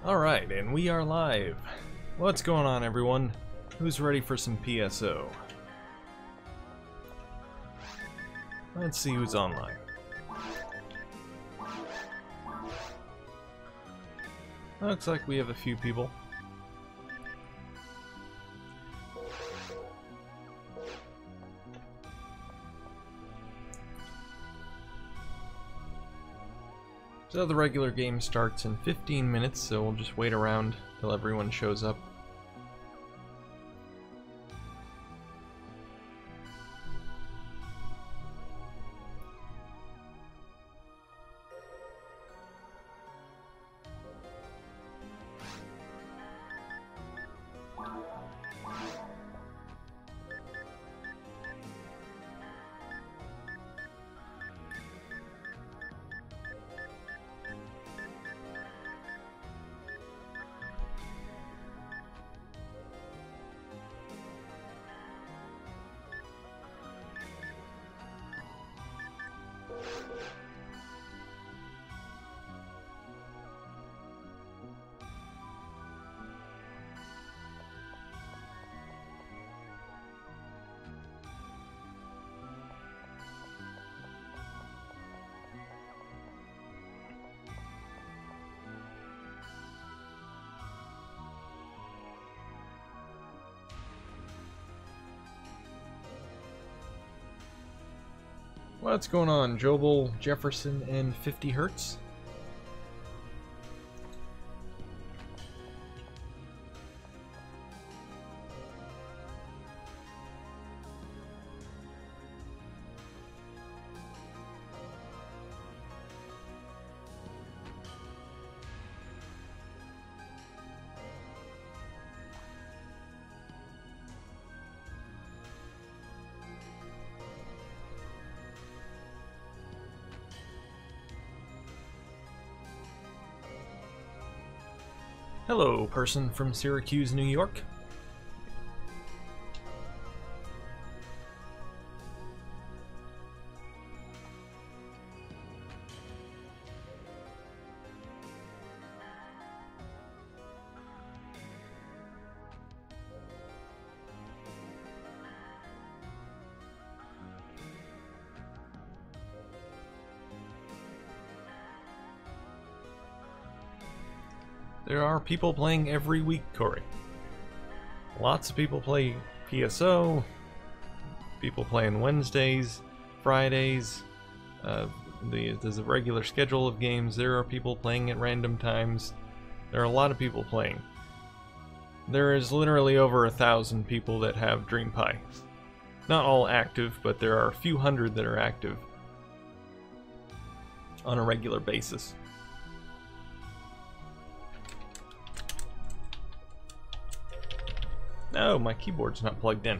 Alright, and we are live. What's going on, everyone? Who's ready for some PSO? Let's see who's online. Looks like we have a few people. So the regular game starts in 15 minutes, so we'll just wait around till everyone shows up. What's going on, Jobel, Jefferson, and 50 Hertz? Hello, person from Syracuse, New York. There are people playing every week, Corey. Lots of people play PSO, people playing Wednesdays, Fridays, there's a regular schedule of games. There are people playing at random times. There are a lot of people playing. There is literally over 1,000 people that have DreamPie. Not all active, but there are a few hundred that are active on a regular basis. No, my keyboard's not plugged in.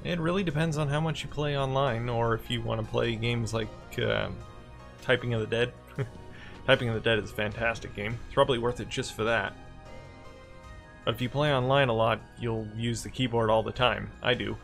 It really depends on how much you play online, or if you want to play games like Typing of the Dead. Typing of the Dead is a fantastic game. It's probably worth it just for that. But if you play online a lot, you'll use the keyboard all the time. I do.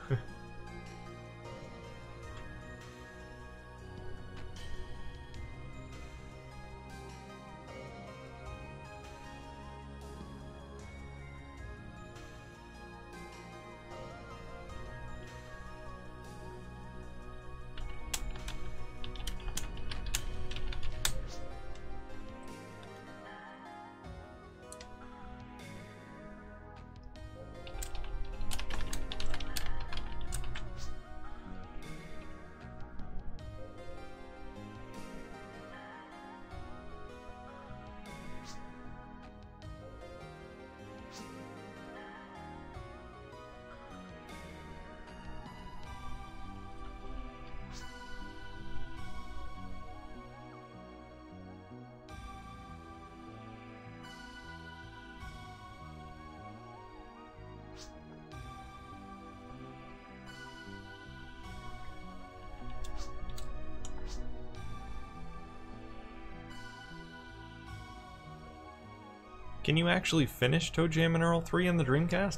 Can you actually finish Toe Jam and Earl 3 on the Dreamcast?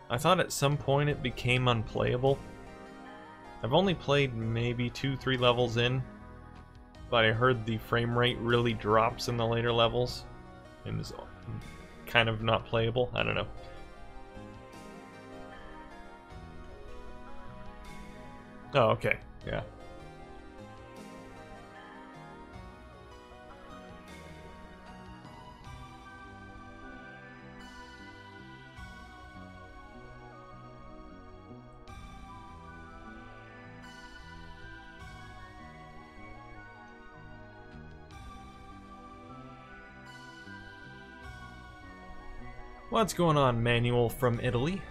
I thought at some point it became unplayable. I've only played maybe 2-3 levels in, but I heard the frame rate really drops in the later levels and is kind of not playable. I don't know. Oh, okay. Yeah. What's going on, Manuel from Italy?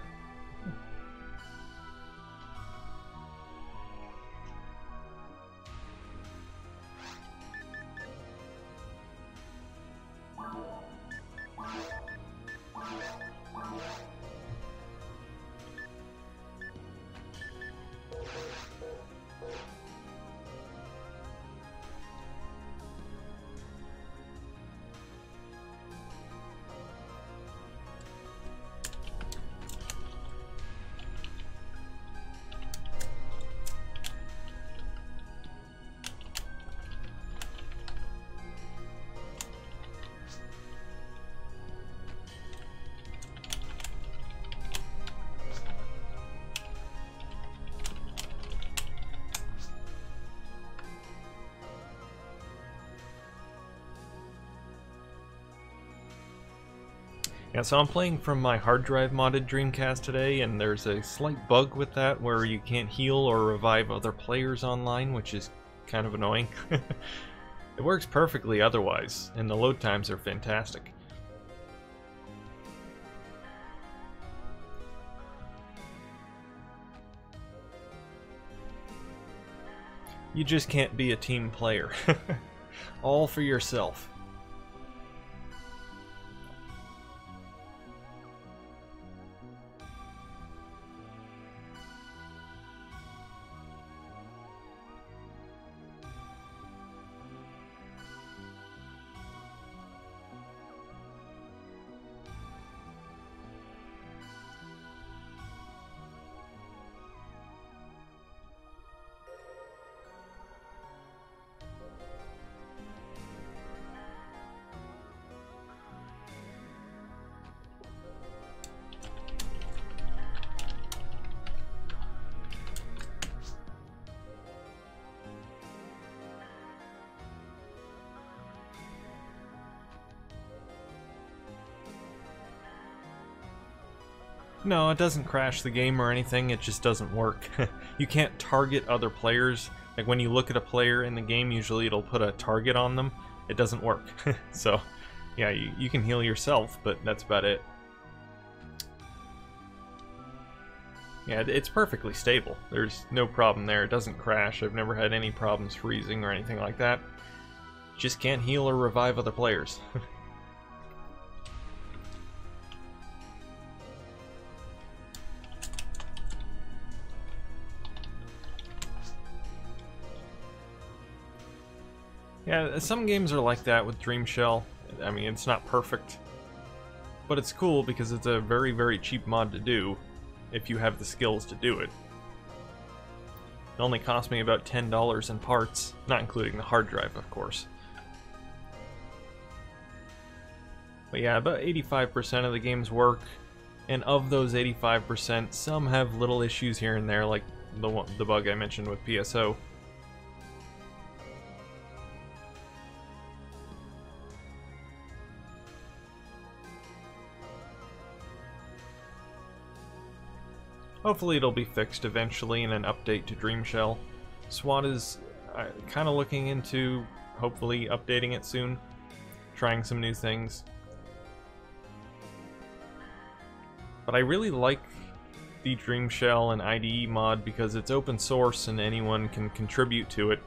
Yeah, so I'm playing from my hard drive modded Dreamcast today, and there's a slight bug with that where you can't heal or revive other players online, which is kind of annoying. It works perfectly otherwise, and the load times are fantastic. You just can't be a team player. All for yourself. No, it doesn't crash the game or anything, it just doesn't work. You can't target other players. Like when you look at a player in the game, usually it'll put a target on them. It doesn't work. So, yeah, you can heal yourself, but that's about it. Yeah, it's perfectly stable. There's no problem there. It doesn't crash. I've never had any problems freezing or anything like that. Just can't heal or revive other players. Yeah, some games are like that with Dream Shell. I mean, it's not perfect, but it's cool because it's a very, very cheap mod to do if you have the skills to do it. It only cost me about $10 in parts, not including the hard drive, of course. But yeah, about 85% of the games work, and of those 85%, some have little issues here and there, like the bug I mentioned with PSO. Hopefully it'll be fixed eventually in an update to Dream Shell. SWAT is kind of looking into hopefully updating it soon, trying some new things. But I really like the Dream Shell and IDE mod because it's open source and anyone can contribute to it,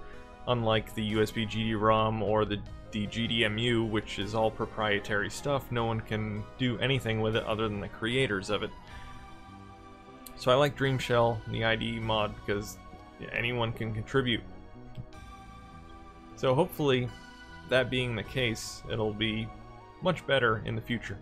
unlike the USB GD-ROM or the GDMU, which is all proprietary stuff. No one can do anything with it other than the creators of it. So I like Dream Shell and the IDE mod because anyone can contribute. So hopefully, that being the case, it'll be much better in the future.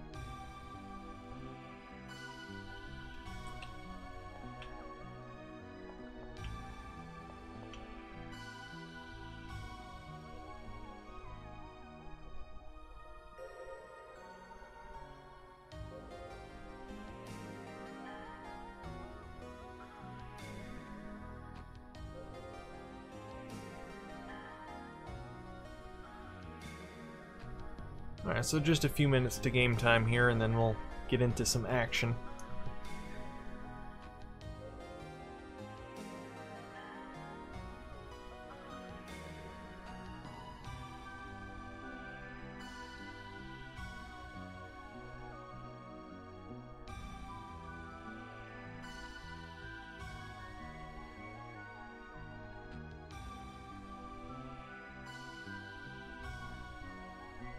Alright, so just a few minutes to game time here, and then we'll get into some action.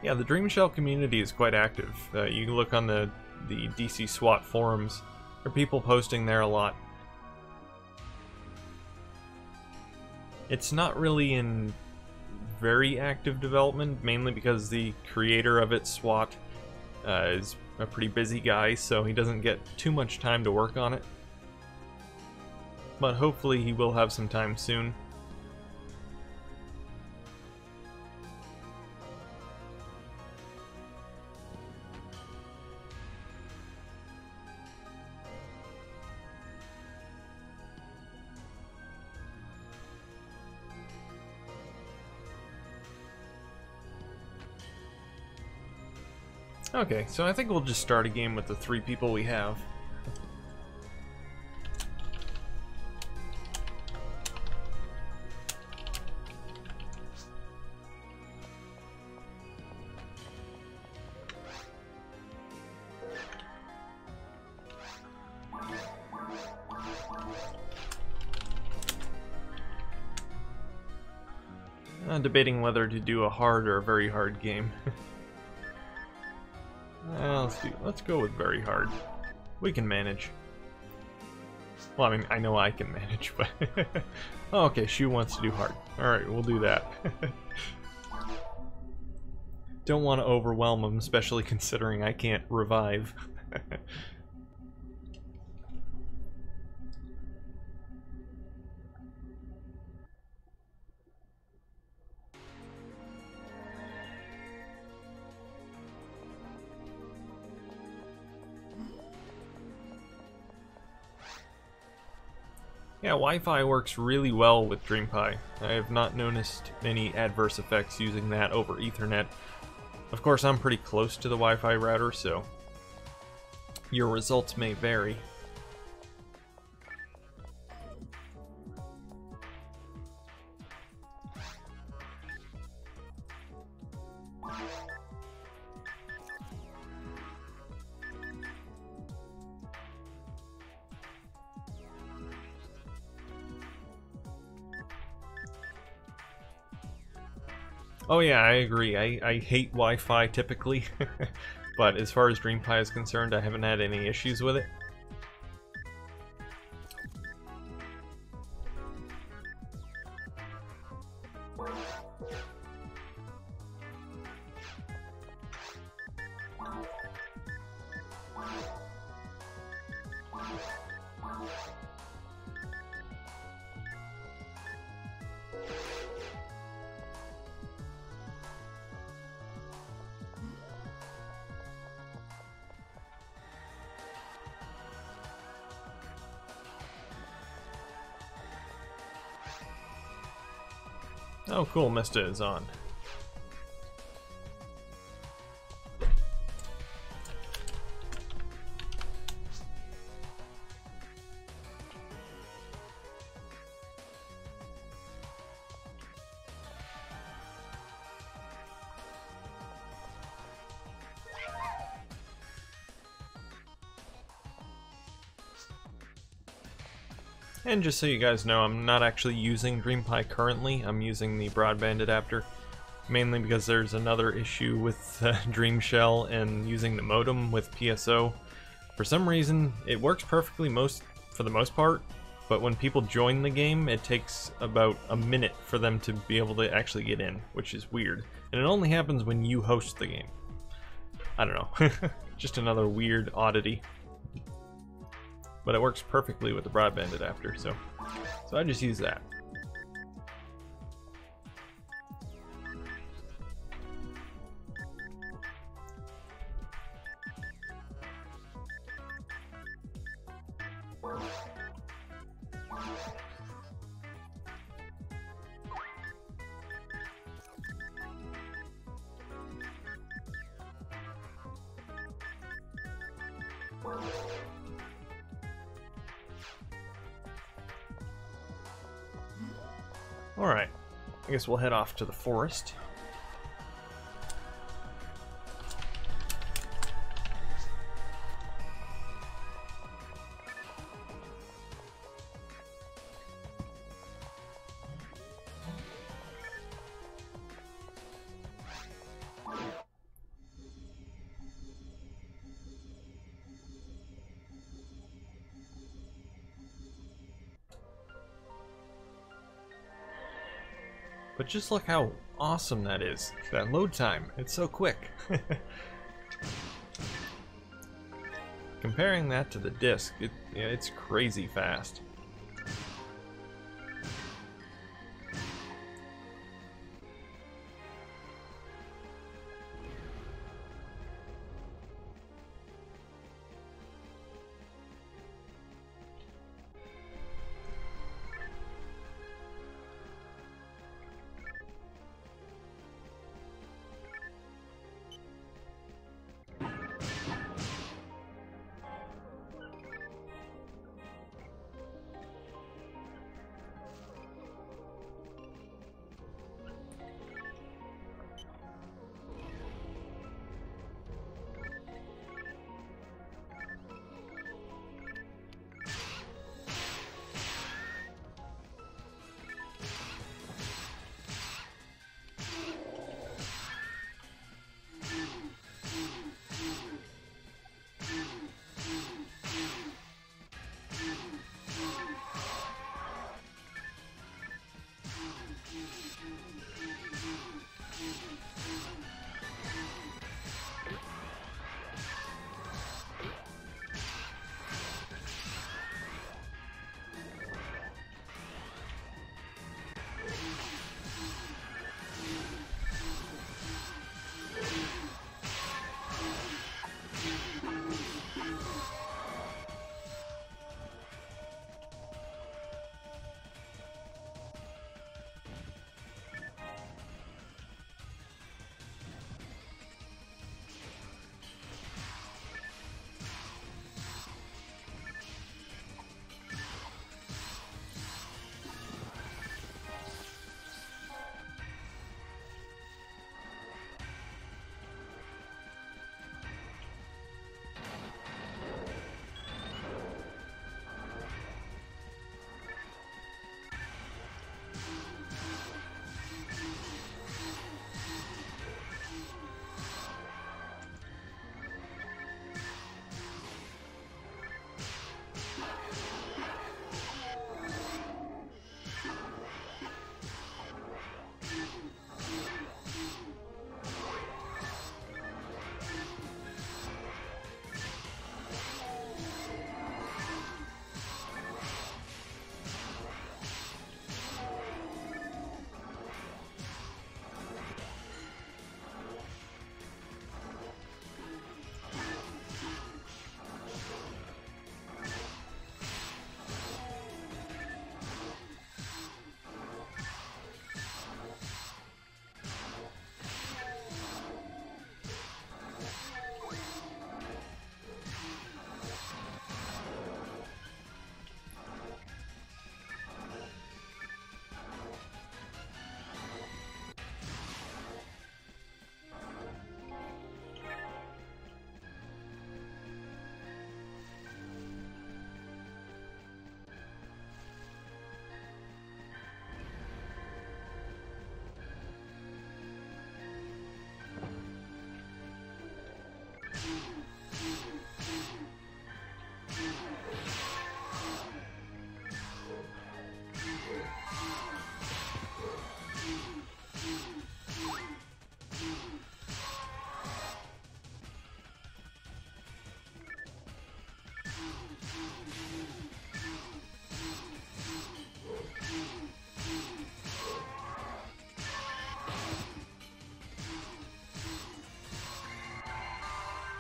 Yeah, the Dreamshell community is quite active. You can look on the DC SWAT forums. There are people posting there a lot. It's not really in very active development, mainly because the creator of it, SWAT, is a pretty busy guy, so he doesn't get too much time to work on it. But hopefully he will have some time soon. Okay, so I think we'll just start a game with the 3 people we have. I'm debating whether to do a hard or a very hard game. Let's go with very hard. We can manage. Well, I mean, I know I can manage, but... Oh, okay, Shu wants to do hard. Alright, we'll do that. Don't want to overwhelm him, especially considering I can't revive. Yeah, Wi-Fi works really well with DreamPie. I have not noticed any adverse effects using that over Ethernet. Of course, I'm pretty close to the Wi-Fi router, so your results may vary. Oh yeah, I agree. I hate Wi-Fi typically, but as far as DreamPie is concerned, I haven't had any issues with it. Oh cool, Mista is on. And just so you guys know, I'm not actually using DreamPie currently. I'm using the broadband adapter, mainly because there's another issue with Dreamshell and using the modem with PSO. For some reason, it works perfectly for the most part, but when people join the game, it takes about a minute for them to be able to actually get in, which is weird. And it only happens when you host the game. I don't know. Just another weird oddity. But it works perfectly with the broadband adapter, so I just use that. Alright, I guess we'll head off to the forest. But just look how awesome that is. That load time, it's so quick. Comparing that to the disc, it's crazy fast.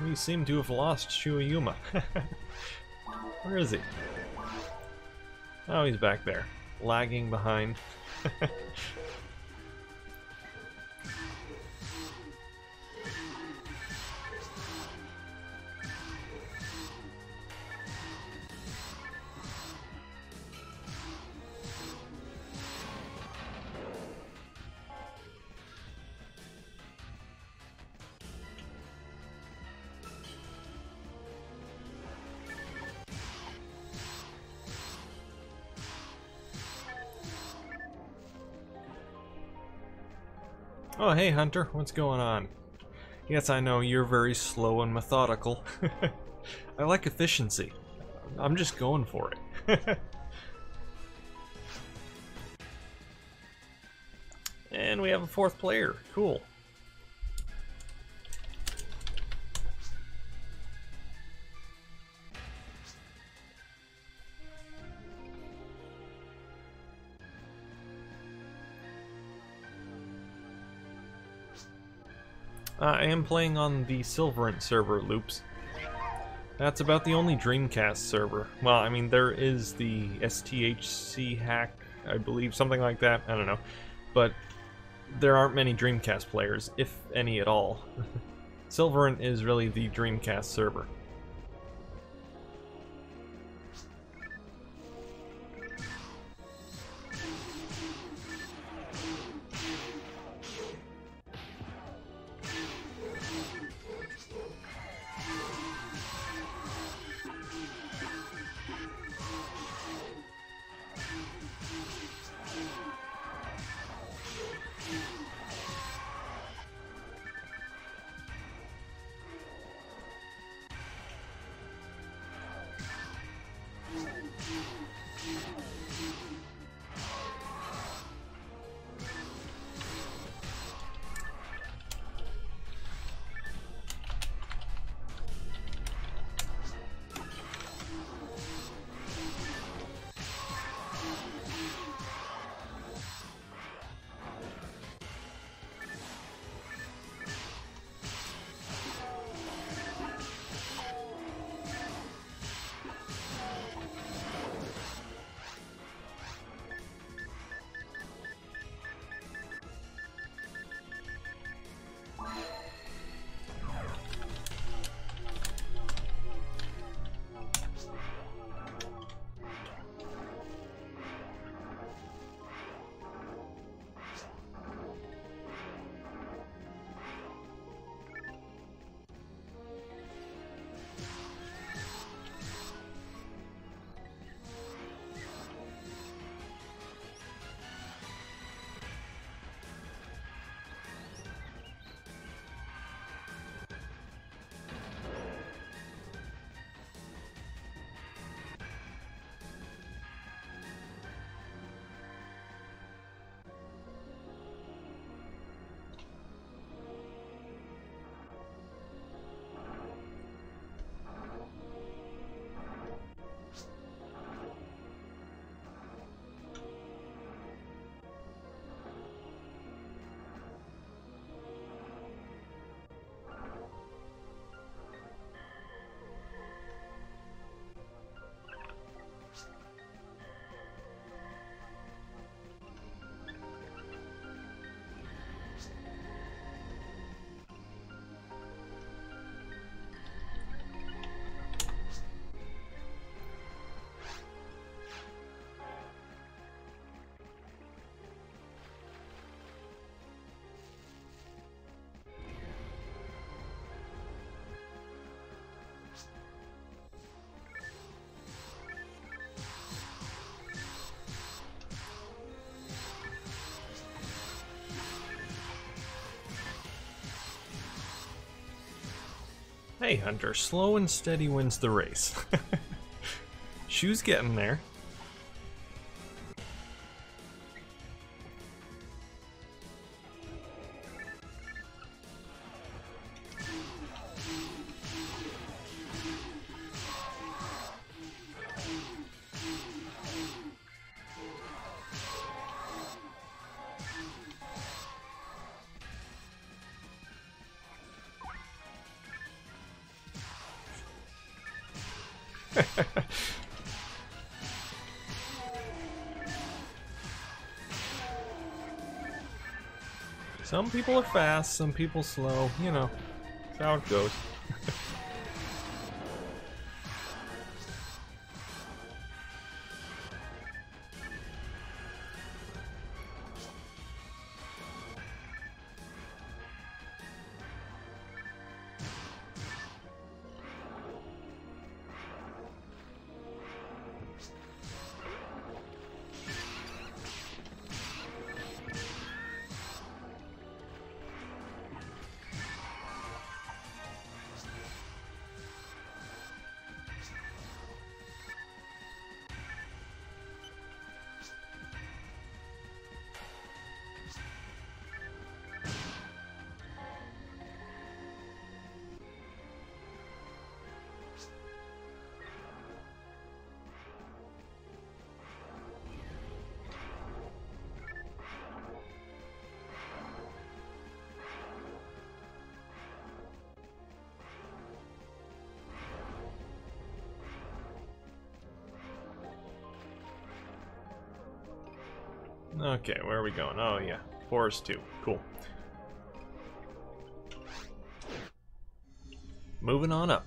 We seem to have lost Shuayuma. Where is he? Oh, he's back there, lagging behind. Oh, hey Hunter, what's going on? Yes, I know, you're very slow and methodical. I like efficiency. I'm just going for it. And we have a fourth player. Cool. I am playing on the Silverant server, Loops. That's about the only Dreamcast server. Well, I mean, there is the STHC hack, I believe, something like that. I don't know. But there aren't many Dreamcast players, if any at all. Silverant is really the Dreamcast server. Hey Hunter, slow and steady wins the race. Shu's getting there. Some people are fast, some people slow, you know, that's how it goes. Okay, where are we going? Oh yeah, Forest 2. Cool. Moving on up.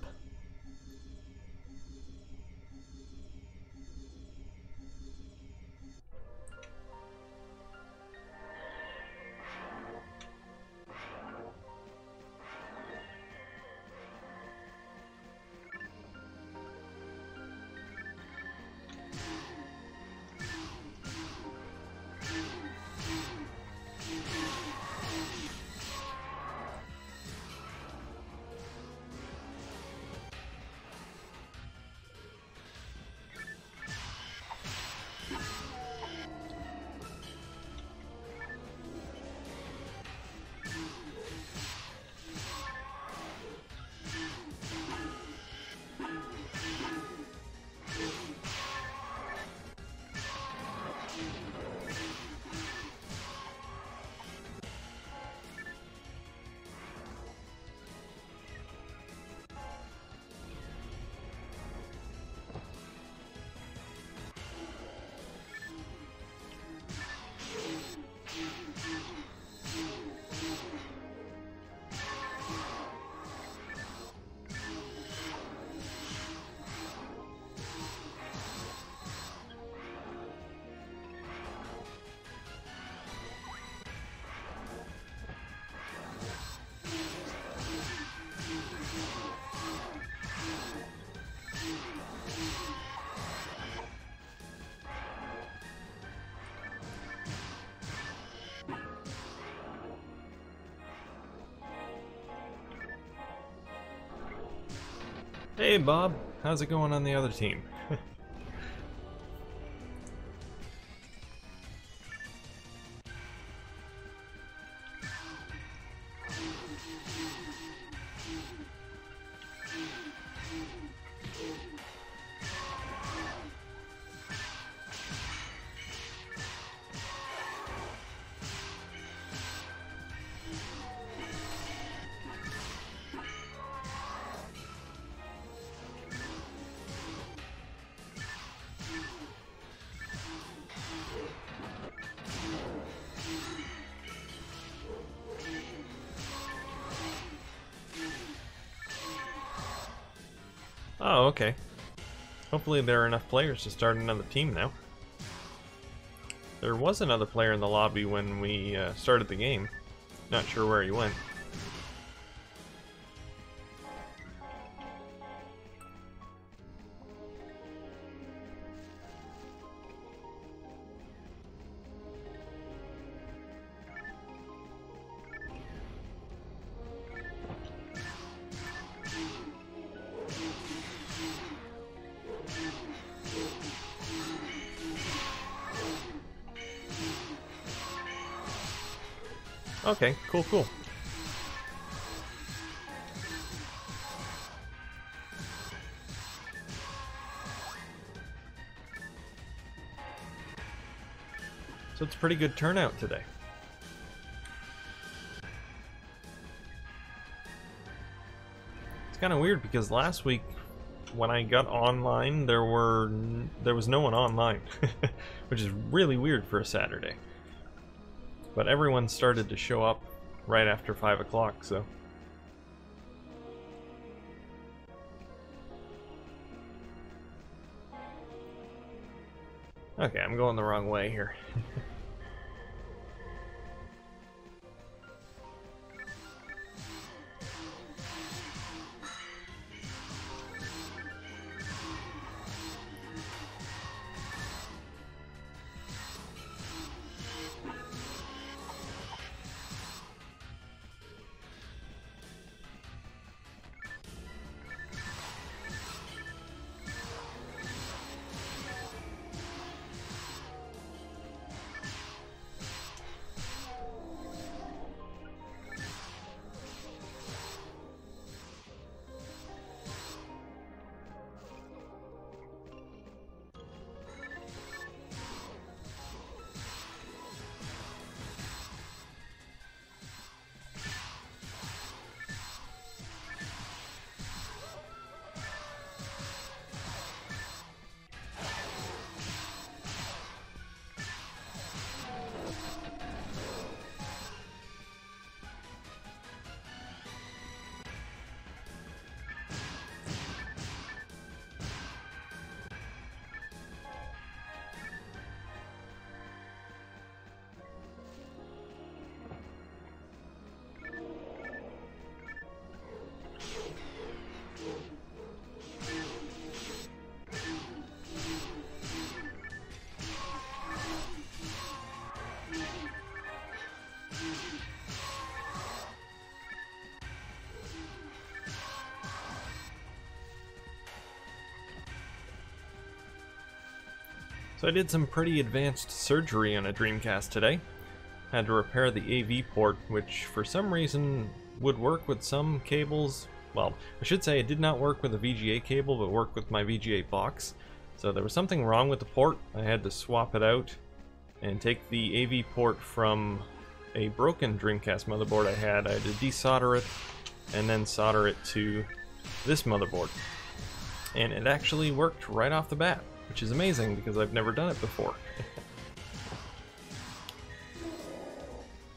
Hey Bob, how's it going on the other team? Oh, okay. Hopefully there are enough players to start another team now. There was another player in the lobby when we started the game. Not sure where he went. Okay, cool, cool. So it's a pretty good turnout today. It's kind of weird because last week when I got online, there was no one online, which is really weird for a Saturday. But everyone started to show up right after 5 o'clock, so. Okay, I'm going the wrong way here. So I did some pretty advanced surgery on a Dreamcast today. Had to repair the AV port, which for some reason would work with some cables. Well, I should say it did not work with a VGA cable, but worked with my VGA box. So there was something wrong with the port. I had to swap it out and take the AV port from a broken Dreamcast motherboard I had. I had to desolder it and then solder it to this motherboard. And it actually worked right off the bat, which is amazing because I've never done it before.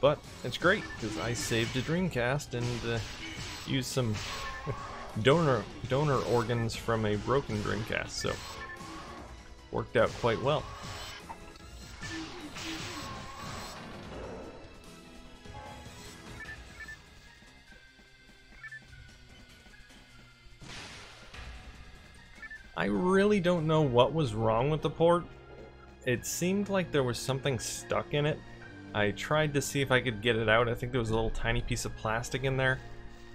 But it's great because I saved a Dreamcast and used some donor organs from a broken Dreamcast, so worked out quite well. I really don't know what was wrong with the port. It seemed like there was something stuck in it. I tried to see if I could get it out. I think there was a little tiny piece of plastic in there.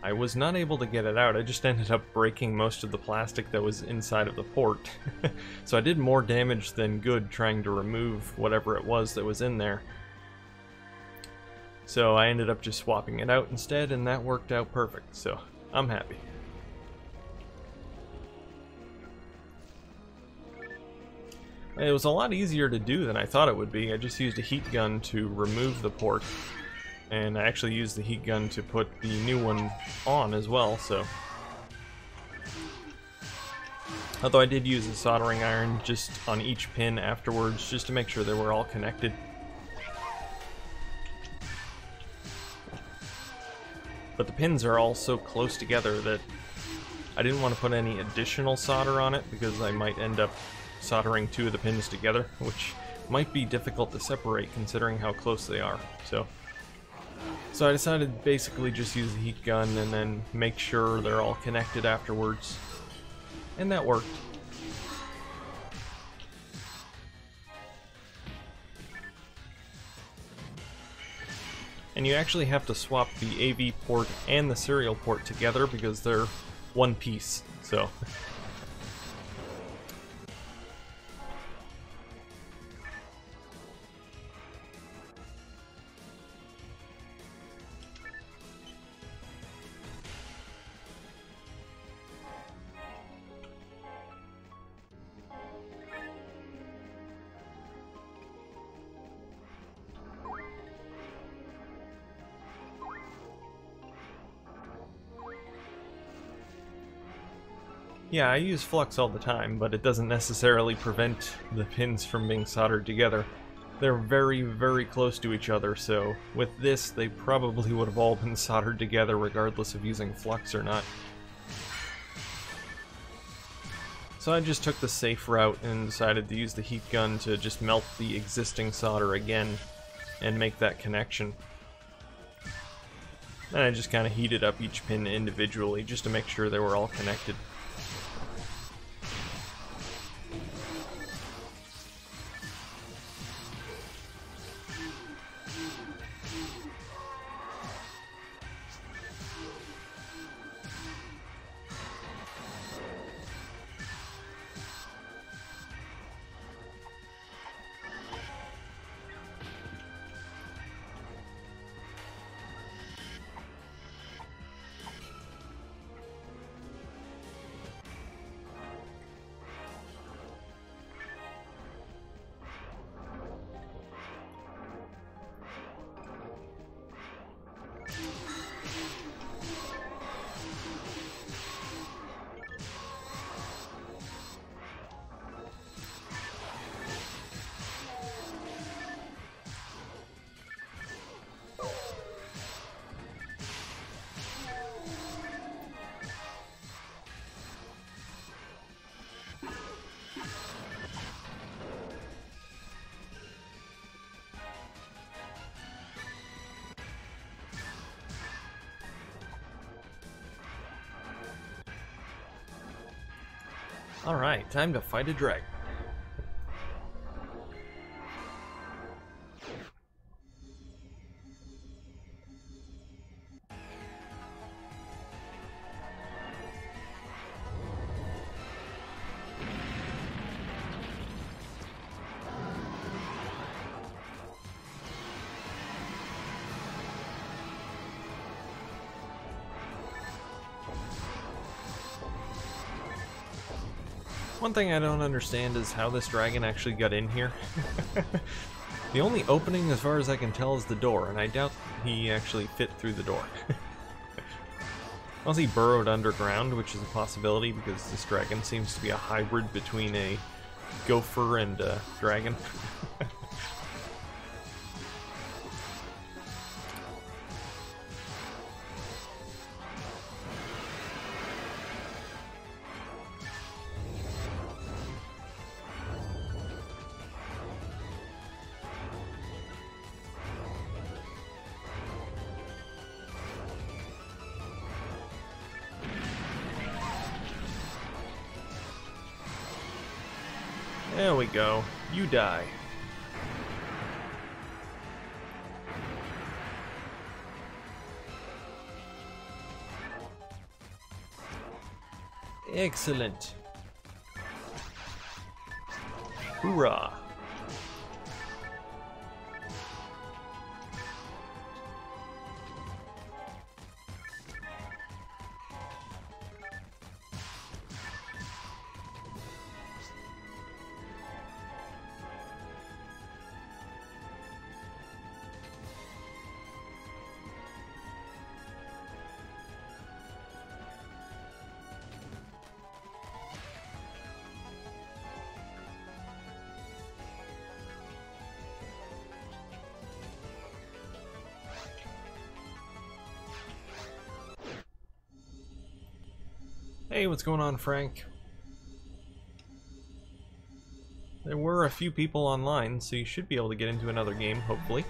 I was not able to get it out. I just ended up breaking most of the plastic that was inside of the port. So I did more damage than good trying to remove whatever it was that was in there. So I ended up just swapping it out instead, and that worked out perfect. So I'm happy. It was a lot easier to do than I thought it would be. I just used a heat gun to remove the port, and I actually used the heat gun to put the new one on as well, so. Although I did use a soldering iron just on each pin afterwards, just to make sure they were all connected. But the pins are all so close together that I didn't want to put any additional solder on it because I might end up soldering two of the pins together, which might be difficult to separate considering how close they are. So I decided to basically just use the heat gun and then make sure they're all connected afterwards. And that worked. And you actually have to swap the AV port and the serial port together because they're one piece, so. Yeah, I use flux all the time, but it doesn't necessarily prevent the pins from being soldered together. They're very, very close to each other, so with this, they probably would have all been soldered together regardless of using flux or not. So I just took the safe route and decided to use the heat gun to just melt the existing solder again and make that connection. And I just kind of heated up each pin individually just to make sure they were all connected. Alright, time to fight a dragon. One thing I don't understand is how this dragon actually got in here. The only opening, as far as I can tell, is the door, and I doubt he actually fit through the door. Unless he burrowed underground, which is a possibility because this dragon seems to be a hybrid between a gopher and a dragon. There we go. You die. Excellent. Hoorah. Hey, what's going on, Frank? There were a few people online, so you should be able to get into another game, hopefully.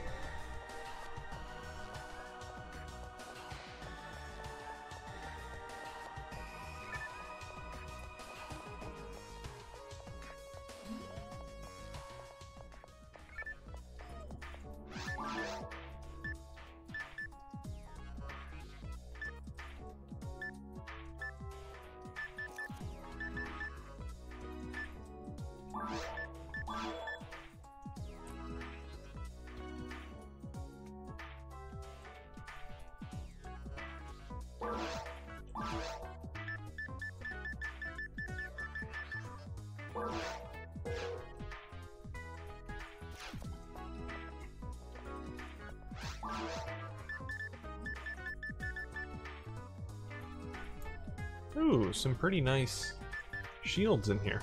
Ooh, some pretty nice shields in here.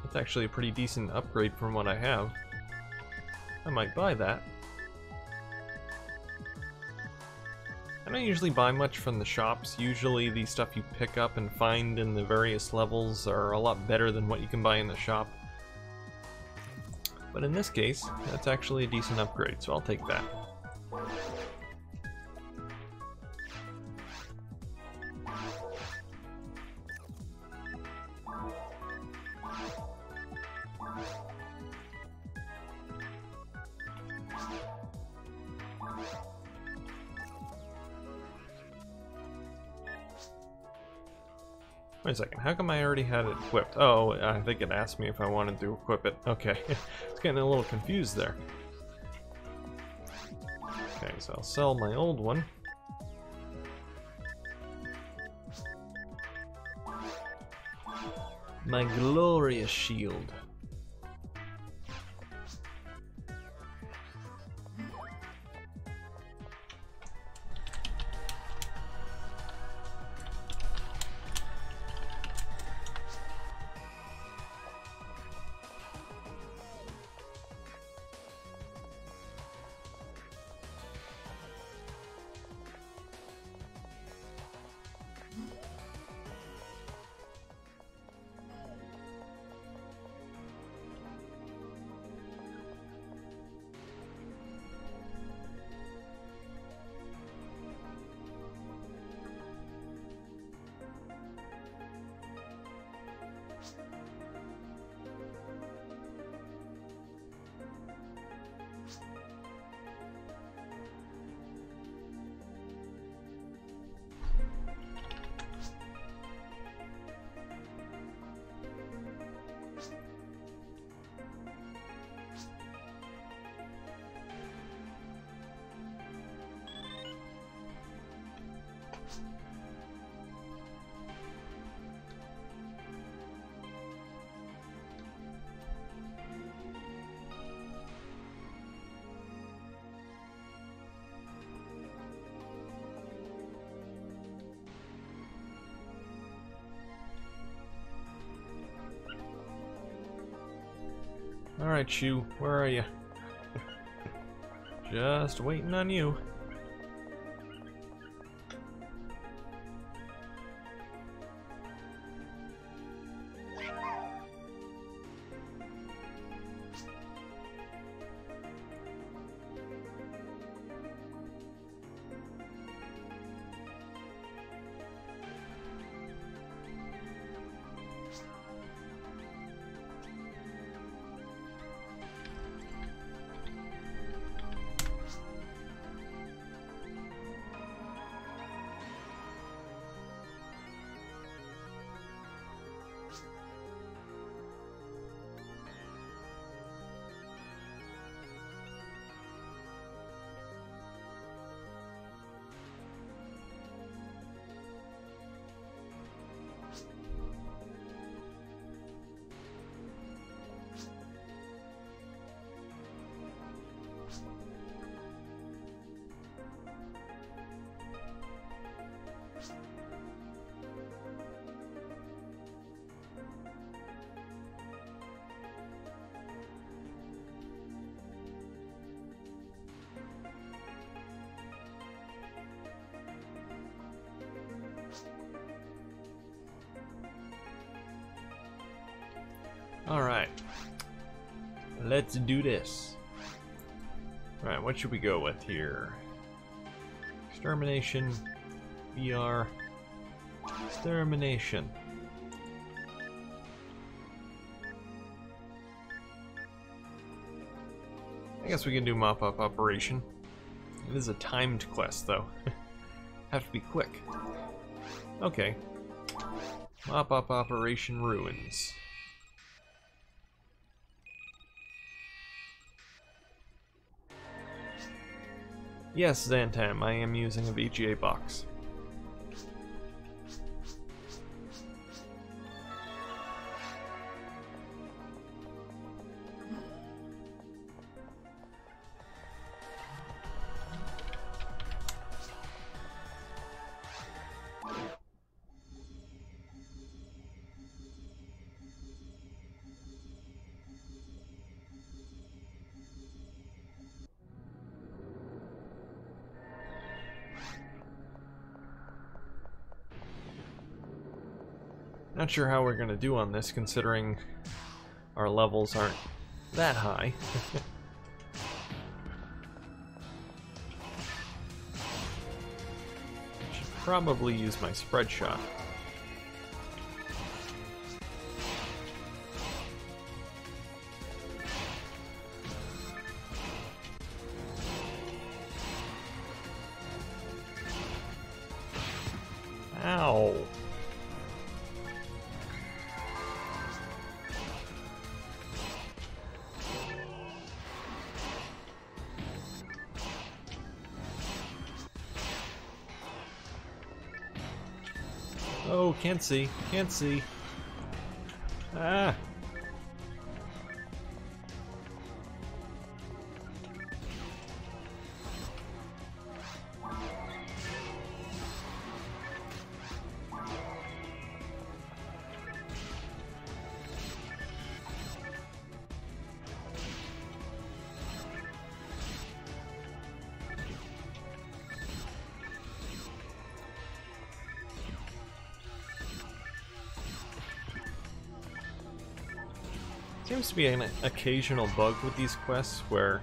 That's actually a pretty decent upgrade from what I have. I might buy that. I don't usually buy much from the shops. Usually the stuff you pick up and find in the various levels are a lot better than what you can buy in the shop. But in this case, that's actually a decent upgrade, so I'll take that. Wait a second, how come I already had it equipped? Oh, I think it asked me if I wanted to equip it. Okay, it's getting a little confused there. Okay, so I'll sell my old one. My glorious shield. Alright, Shu, where are you? Just waiting on you. Alright. Let's do this. Alright, what should we go with here? Extermination. VR. Extermination. I guess we can do mop-up operation. It is a timed quest, though. Have to be quick. Okay. Mop-up operation ruins. Yes, Xantam, I am using a VGA box. Not sure how we're gonna do on this, considering our levels aren't that high. Should probably use my spread shot. Ow. Oh, can't see, can't see. Ah. Seems to be an occasional bug with these quests where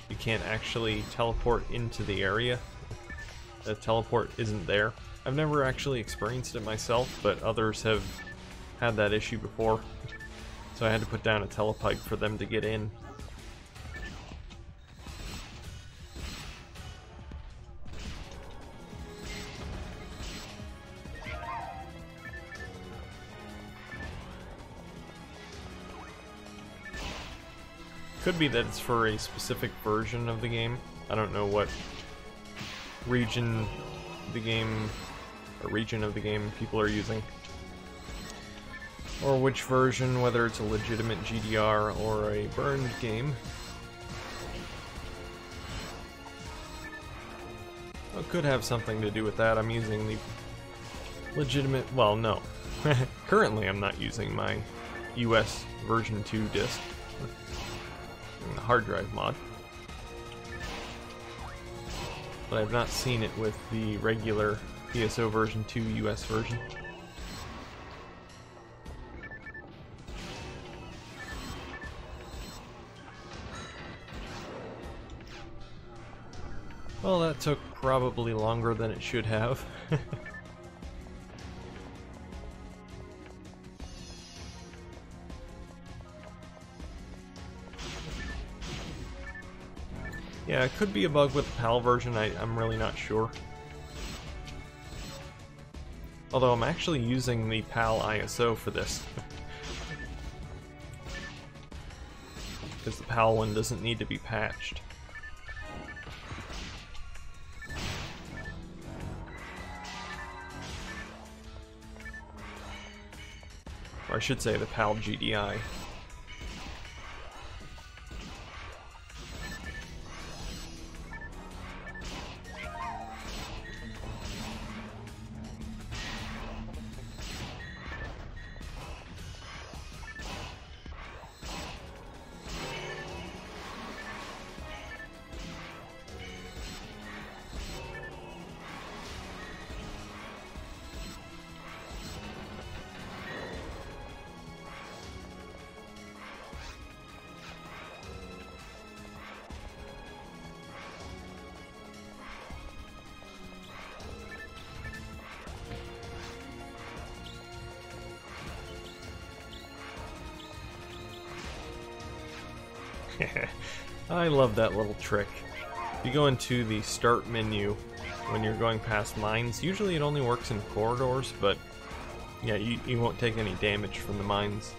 you can't actually teleport into the area. The teleport isn't there. I've never actually experienced it myself, but others have had that issue before. So I had to put down a telepipe for them to get in. Could be that it's for a specific version of the game. I don't know what region the game or region of the game people are using, or which version, whether it's a legitimate GDR or a burned game. It could have something to do with that. I'm using the legitimate, well, no. Currently I'm not using my US version 2 disc. The hard drive mod, but I've not seen it with the regular PSO version 2 US version. Well, that took probably longer than it should have. Yeah, it could be a bug with the PAL version, I'm really not sure. Although I'm actually using the PAL ISO for this. Because the PAL one doesn't need to be patched. Or I should say the PAL GDI. I love that little trick. If you go into the start menu when you're going past mines, usually it only works in corridors, but yeah, you won't take any damage from the mines.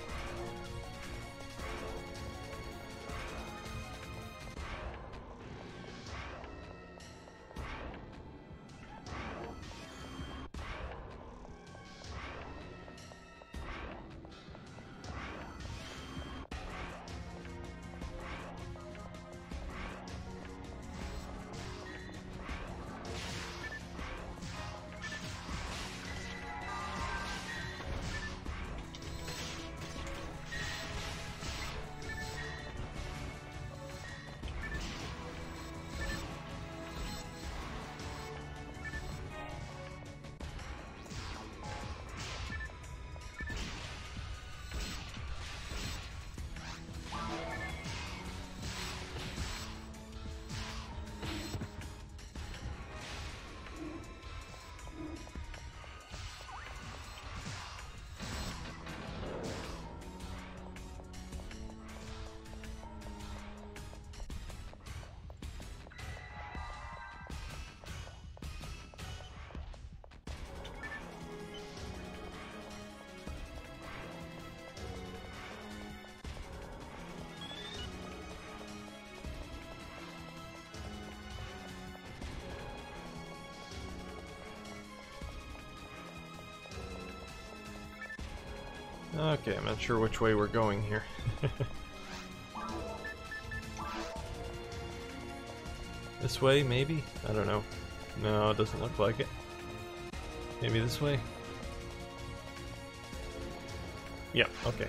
Okay, I'm not sure which way we're going here. This way, maybe? I don't know. No, it doesn't look like it. Maybe this way? Yeah, okay.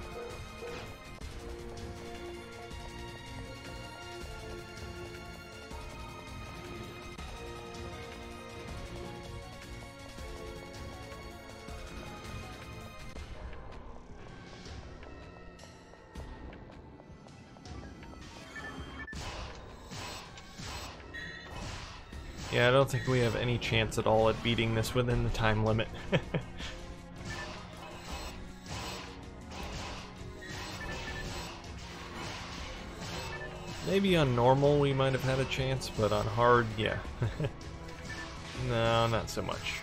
Yeah, I don't think we have any chance at all at beating this within the time limit. Maybe on normal we might have had a chance, but on hard, yeah. No, not so much.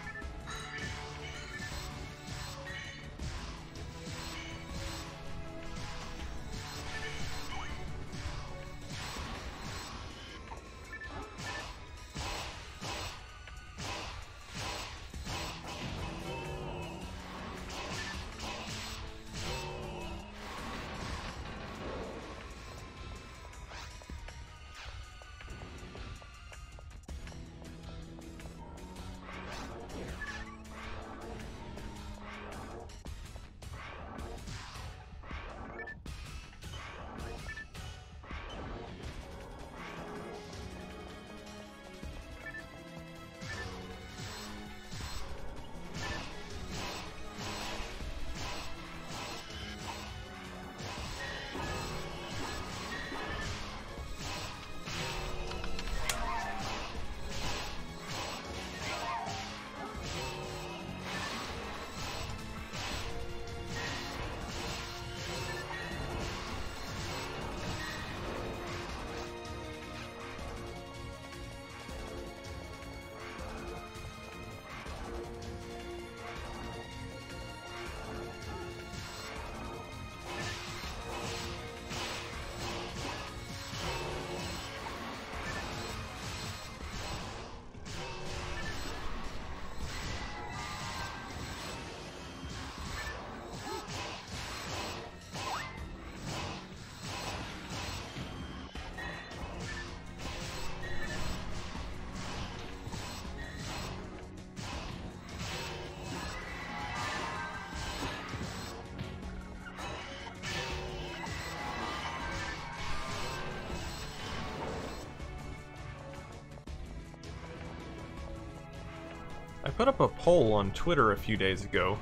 I put up a poll on Twitter a few days ago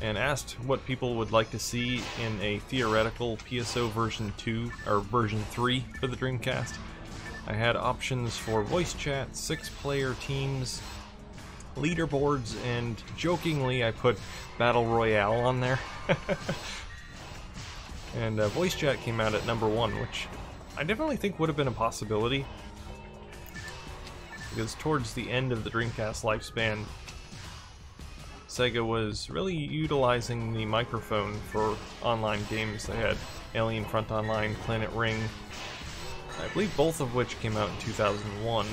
and asked what people would like to see in a theoretical PSO version 2 or version 3 for the Dreamcast. I had options for voice chat, 6-player teams, leaderboards, and jokingly I put Battle Royale on there. And voice chat came out at #1, which I definitely think would have been a possibility. Because towards the end of the Dreamcast lifespan, Sega was really utilizing the microphone for online games. They had Alien Front Online, Planet Ring, I believe both of which came out in 2001.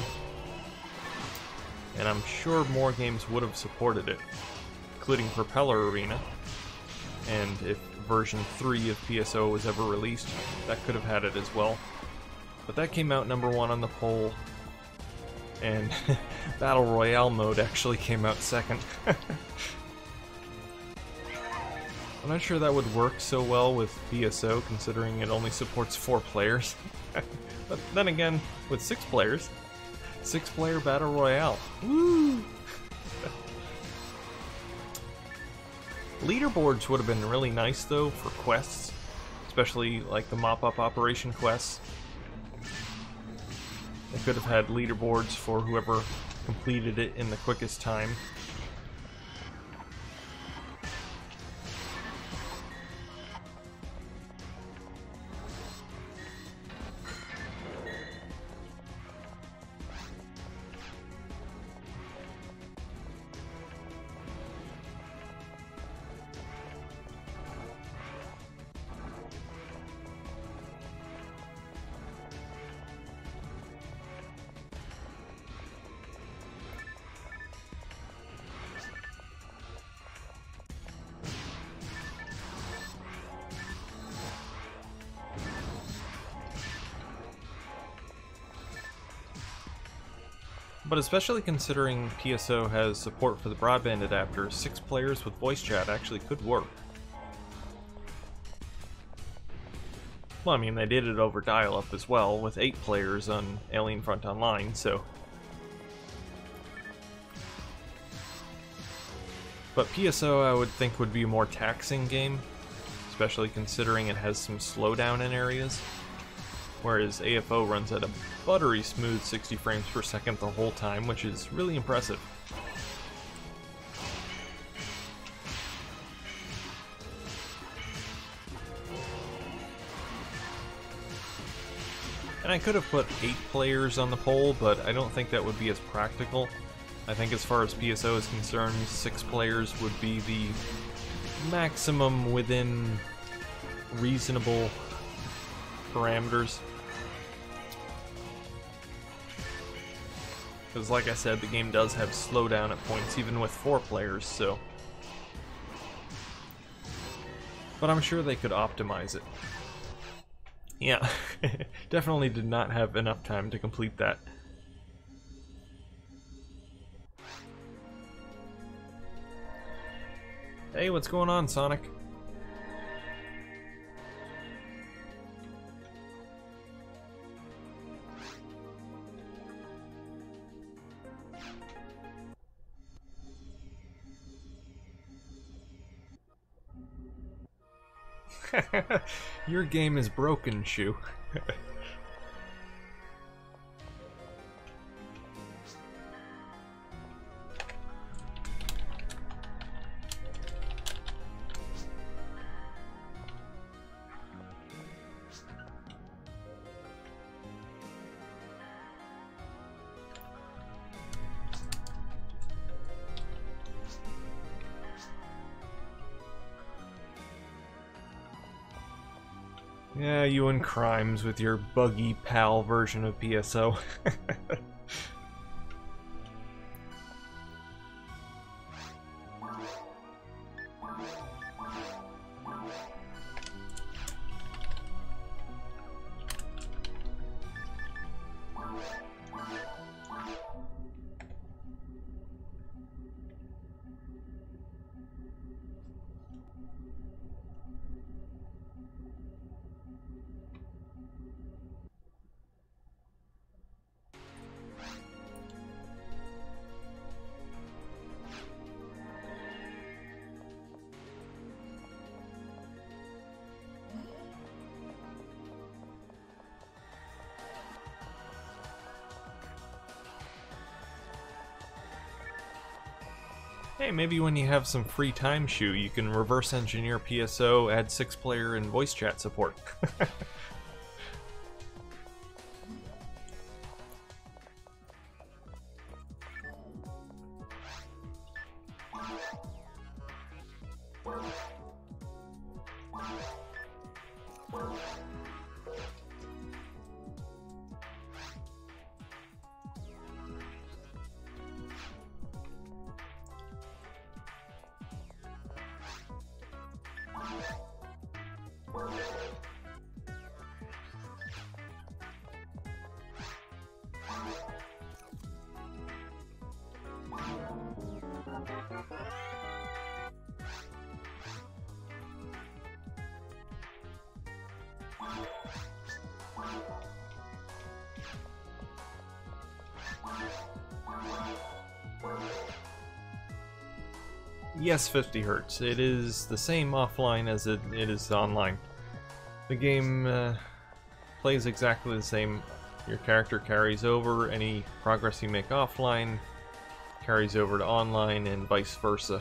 And I'm sure more games would have supported it, including Propeller Arena. And if version 3 of PSO was ever released, that could have had it as well. But that came out #1 on the poll. And Battle Royale mode actually came out second. I'm not sure that would work so well with PSO, considering it only supports 4 players. But then again, with 6 players, 6-player Battle Royale. Woo! Leaderboards would have been really nice, though, for quests. Especially, like, the mop-up operation quests. They could have had leaderboards for whoever completed it in the quickest time. But especially considering PSO has support for the broadband adapter, 6 players with voice chat actually could work. Well, I mean, they did it over dial-up as well, with 8 players on Alien Front Online, so... But PSO, I would think, would be a more taxing game, especially considering it has some slowdown in areas, whereas AFO runs at a buttery smooth 60 frames per second the whole time, which is really impressive. And I could have put 8 players on the poll, but I don't think that would be as practical. I think as far as PSO is concerned, 6 players would be the maximum within reasonable parameters. Because like I said, the game does have slowdown at points, even with 4 players, so... But I'm sure they could optimize it. Yeah, definitely did not have enough time to complete that. Hey, what's going on, Sonic? Your game is broken, Shu. Yeah, you and Crimes with your buggy pal version of PSO. Hey, maybe when you have some free time, Shu, you can reverse engineer PSO, add 6-player and voice chat support. Yes, 50 Hz. It is the same offline as it is online. The game plays exactly the same. Your character carries over, any progress you make offline carries over to online, and vice versa.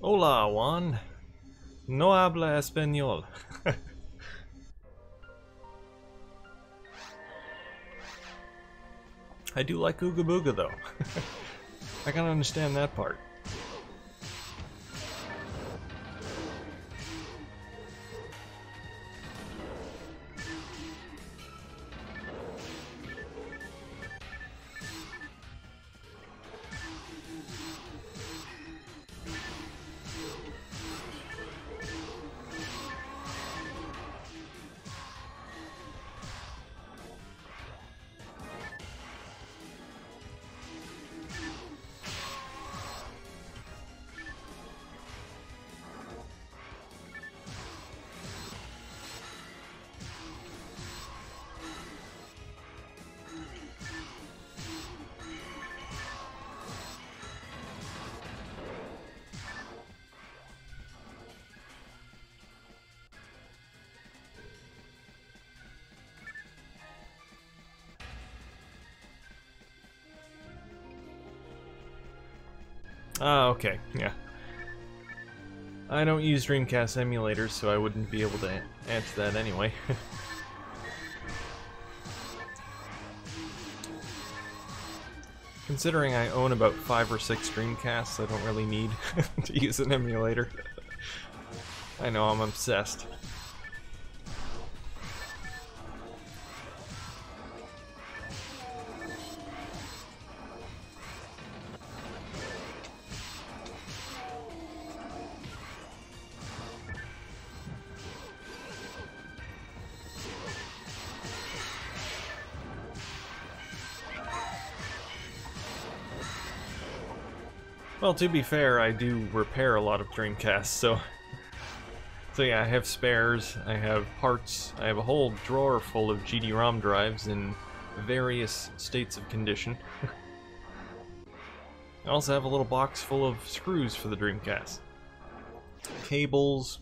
Hola, Juan. No habla español. I do like Ooga Booga, though. I can understand that part. Ah, okay, yeah. I don't use Dreamcast emulators, so I wouldn't be able to answer that anyway. Considering I own about 5 or 6 Dreamcasts, I don't really need to use an emulator. I know, I'm obsessed. Well, to be fair, I do repair a lot of Dreamcasts, so yeah, I have spares, I have parts, I have a whole drawer full of GD-ROM drives in various states of condition. I also have a little box full of screws for the Dreamcast. Cables.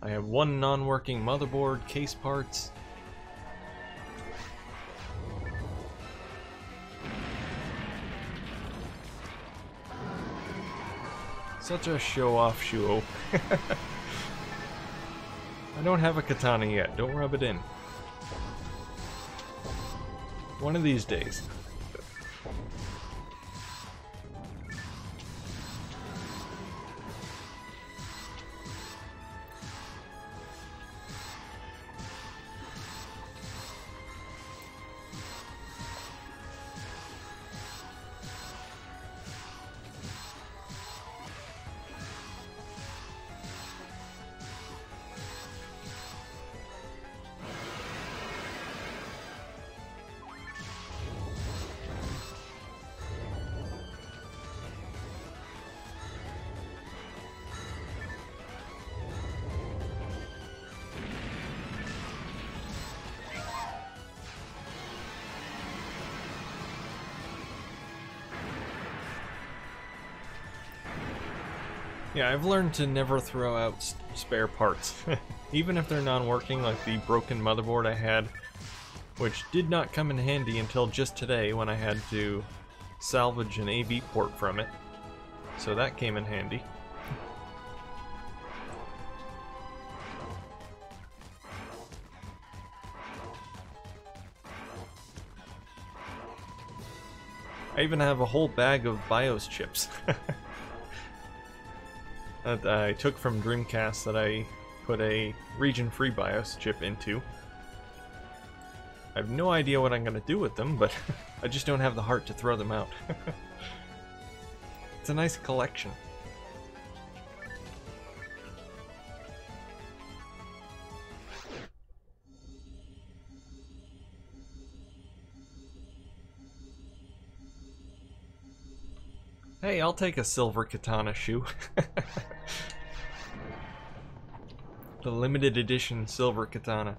I have one non-working motherboard, case parts. Such a show-off show. I don't have a katana yet, don't rub it in. One of these days. Yeah, I've learned to never throw out spare parts, even if they're non-working, like the broken motherboard I had, which did not come in handy until just today when I had to salvage an AV port from it, so that came in handy. I even have a whole bag of BIOS chips. That I took from Dreamcast that I put a region-free BIOS chip into. I have no idea what I'm going to do with them, but I just don't have the heart to throw them out. It's a nice collection. Hey, I'll take a silver katana shoe. The limited edition silver katana.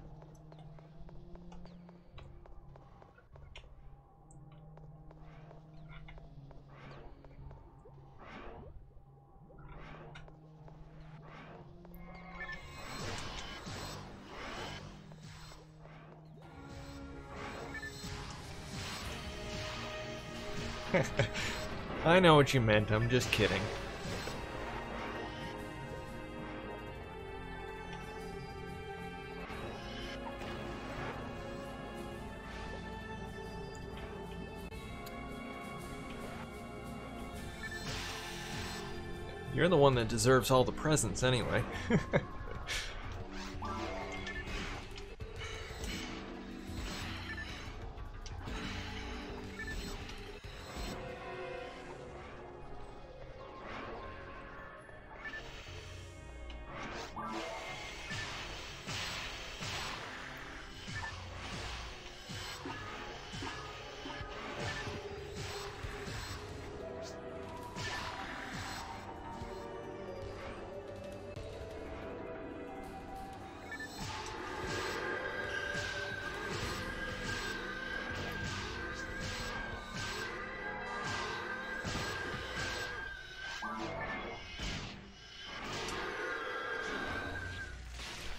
I know what you meant, I'm just kidding. You're the one that deserves all the presents anyway.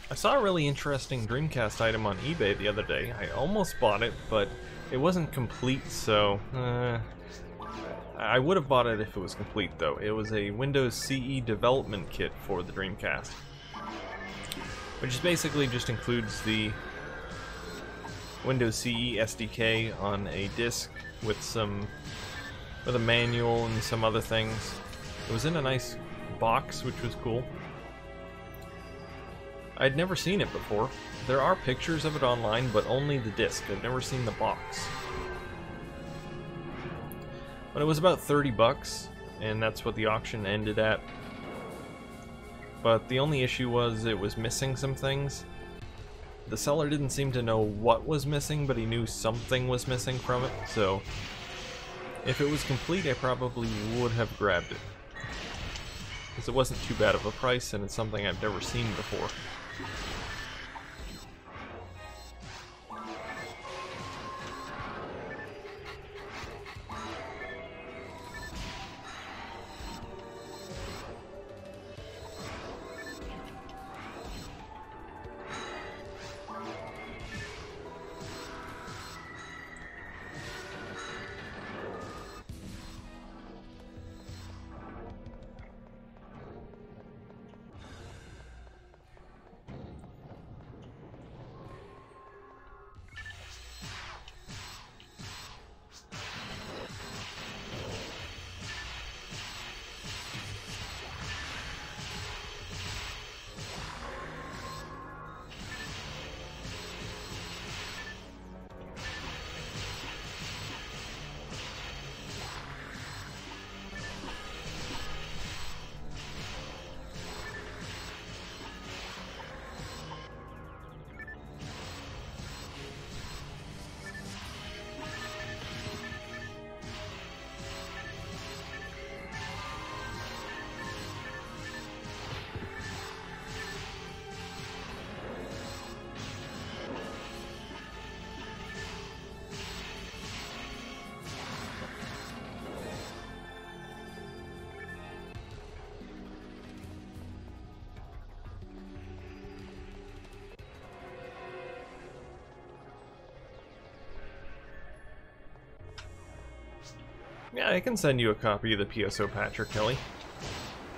I saw a really interesting Dreamcast item on eBay the other day. I almost bought it, but it wasn't complete, so... I would have bought it if it was complete, though. It was a Windows CE development kit for the Dreamcast, which basically just includes the Windows CE SDK on a disc with a manual and some other things. It was in a nice box, which was cool. I'd never seen it before. There are pictures of it online, but only the disc. I've never seen the box. But it was about 30 bucks, and that's what the auction ended at. But the only issue was it was missing some things. The seller didn't seem to know what was missing, but he knew something was missing from it, so if it was complete, I probably would have grabbed it. Because it wasn't too bad of a price, and it's something I've never seen before. Yeah, I can send you a copy of the PSO Patcher, Kelly.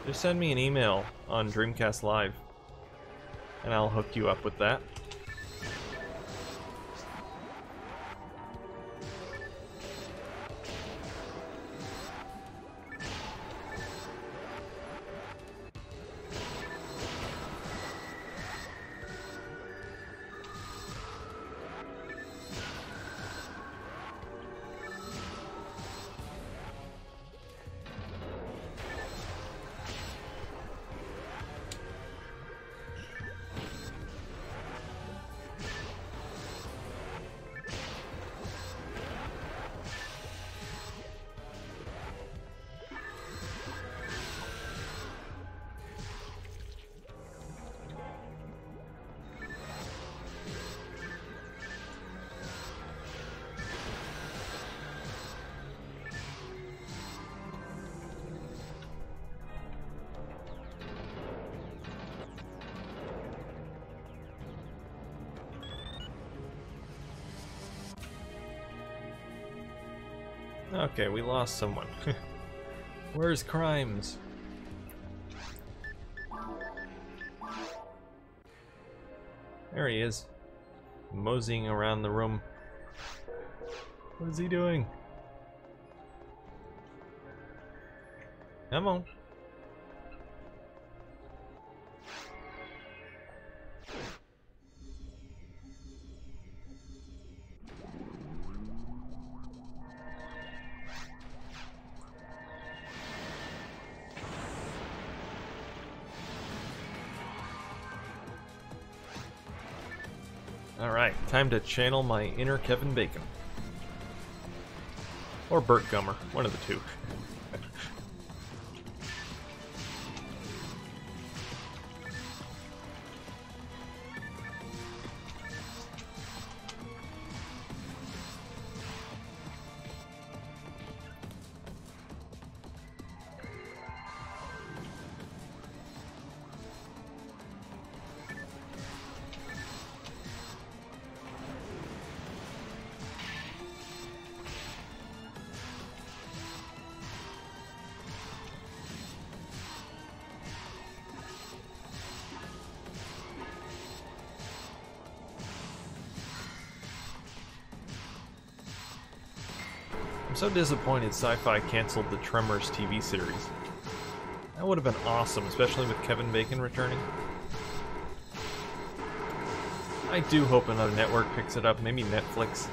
Just send me an email on Dreamcast Live, and I'll hook you up with that. Okay, we lost someone. Where's Crimes? There he is. Moseying around the room. What is he doing? Come on. Alright, time to channel my inner Kevin Bacon. Or Burt Gummer, one of the two. I'm so disappointed Sci-Fi canceled the Tremors TV series. That would have been awesome, especially with Kevin Bacon returning. I do hope another network picks it up, maybe Netflix.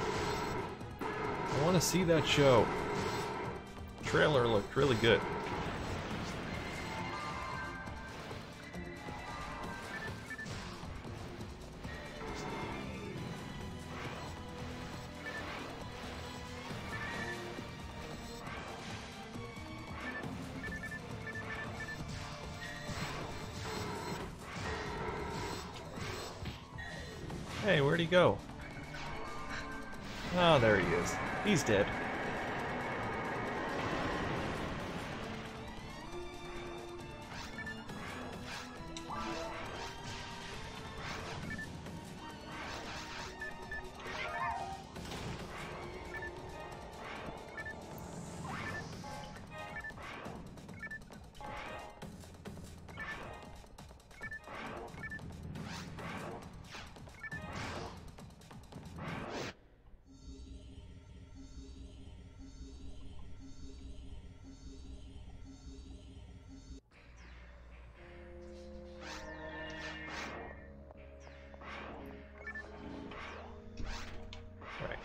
I want to see that show. The trailer looked really good. Hey, where'd he go? Oh, there he is. He's dead.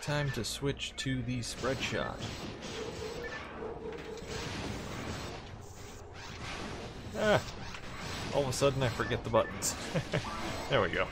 Time to switch to the spread shot. Ah! All of a sudden I forget the buttons. There we go.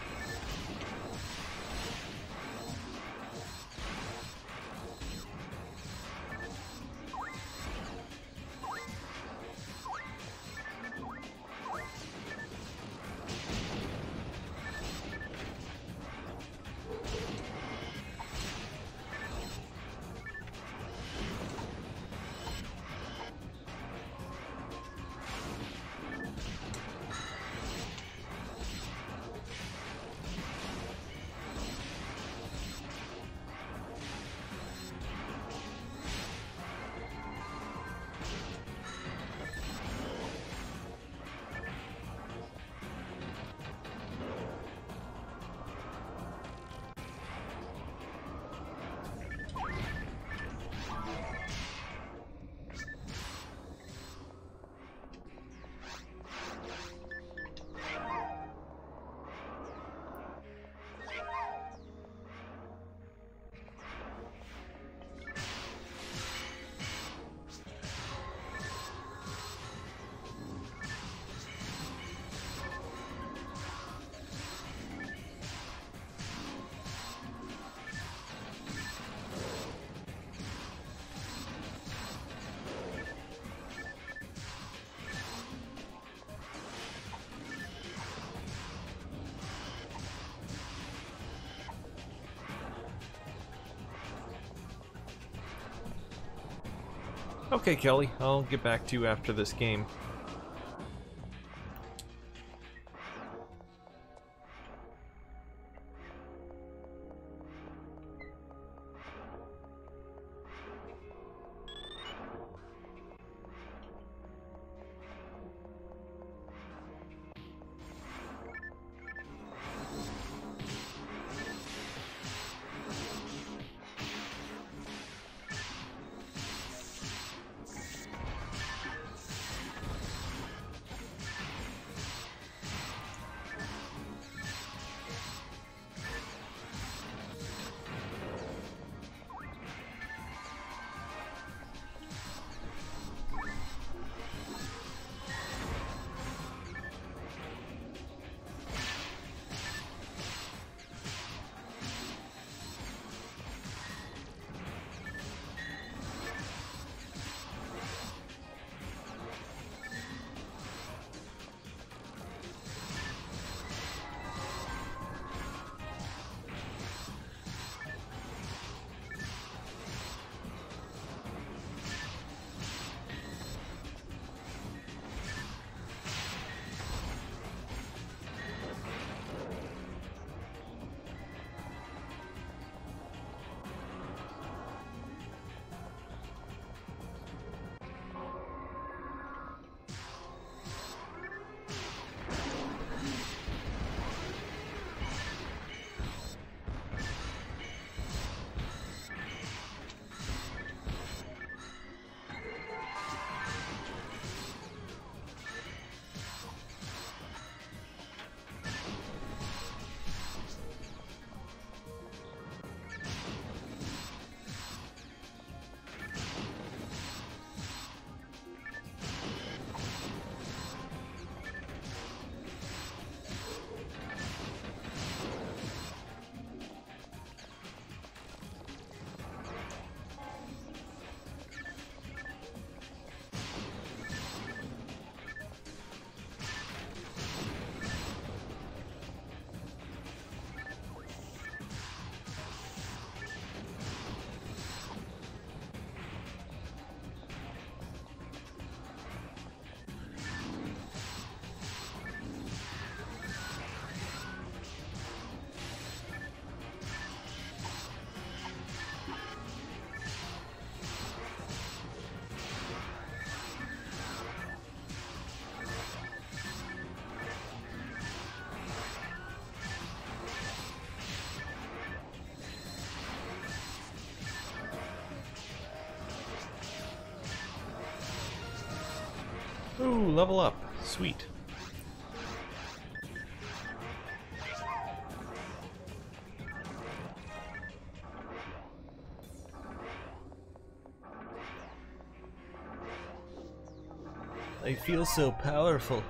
Okay, Kelly, I'll get back to you after this game. level up. Sweet. I feel so powerful.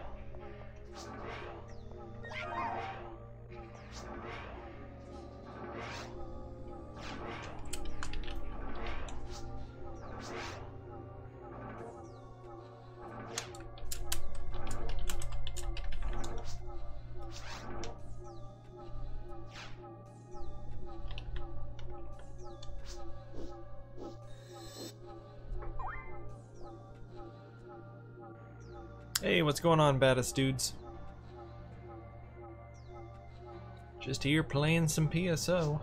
Hey, what's going on, baddest dudes? Just here playing some PSO.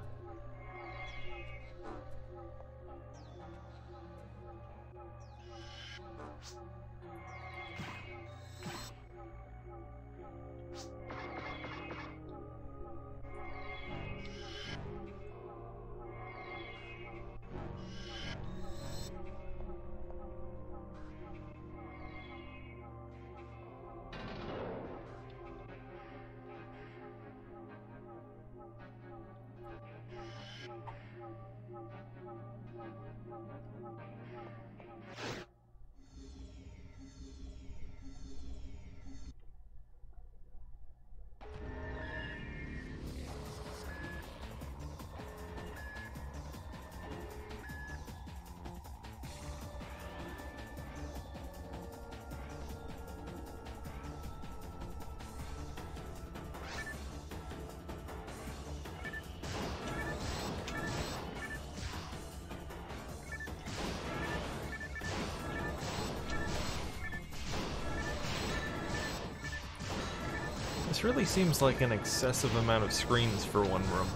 This really seems like an excessive amount of screens for one room.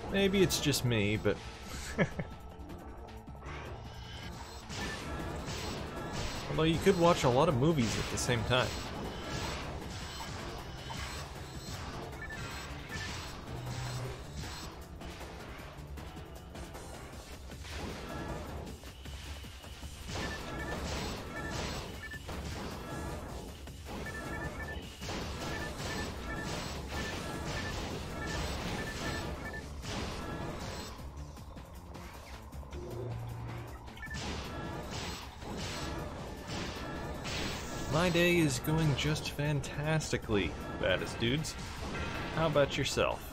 Maybe it's just me, but... Although you could watch a lot of movies at the same time. My day is going just fantastically, baddest dudes. How about yourself?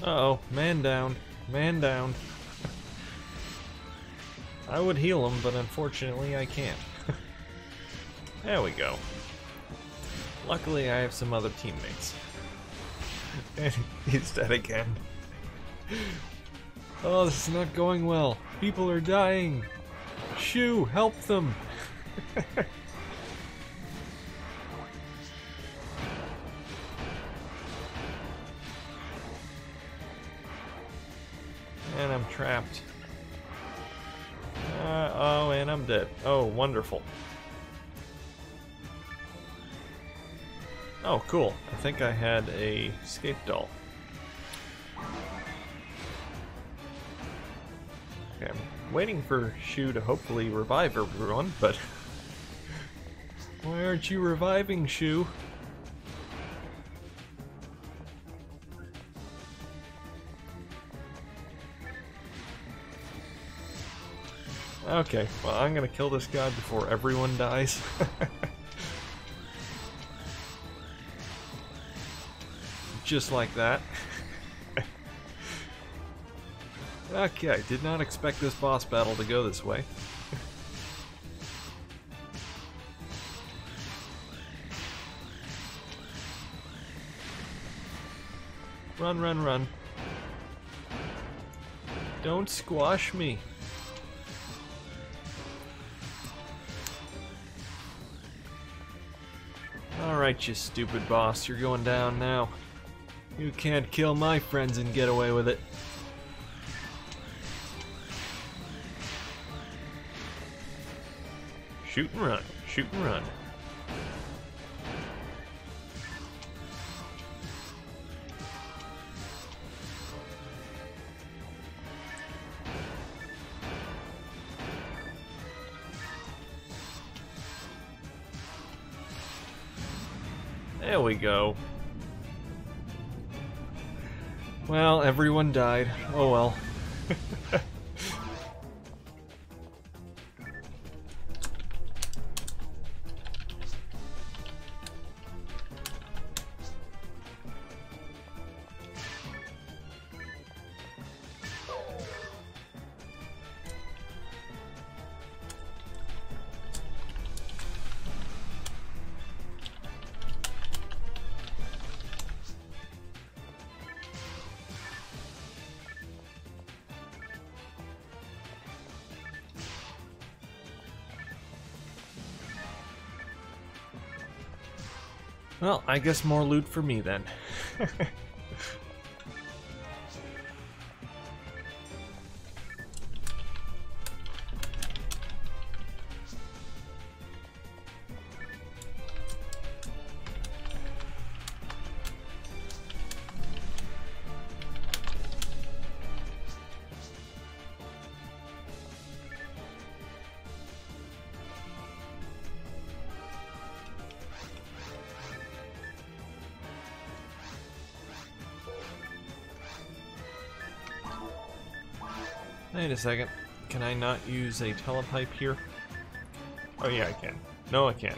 Uh-oh, man down. Man down. I would heal him, but unfortunately I can't. There we go. Luckily I have some other teammates. And he's dead again. Oh, this is not going well. People are dying. Shoo, help them. And I'm trapped. Oh, and I'm dead. Oh, wonderful. Oh, cool. I think I had a escape doll. Okay, I'm waiting for Shu to hopefully revive everyone, but... Why aren't you reviving, Shu? Okay, well, I'm gonna kill this guy before everyone dies. Just like that. Okay, did not expect this boss battle to go this way. Run, run, run. Don't squash me. Alright, you stupid boss, you're going down now. You can't kill my friends and get away with it. Shoot and run, shoot and run. There we go. Well, everyone died. Oh well. Well, I guess more loot for me then. Wait a second. Can I not use a telepipe here? Oh yeah, I can. No, I can't.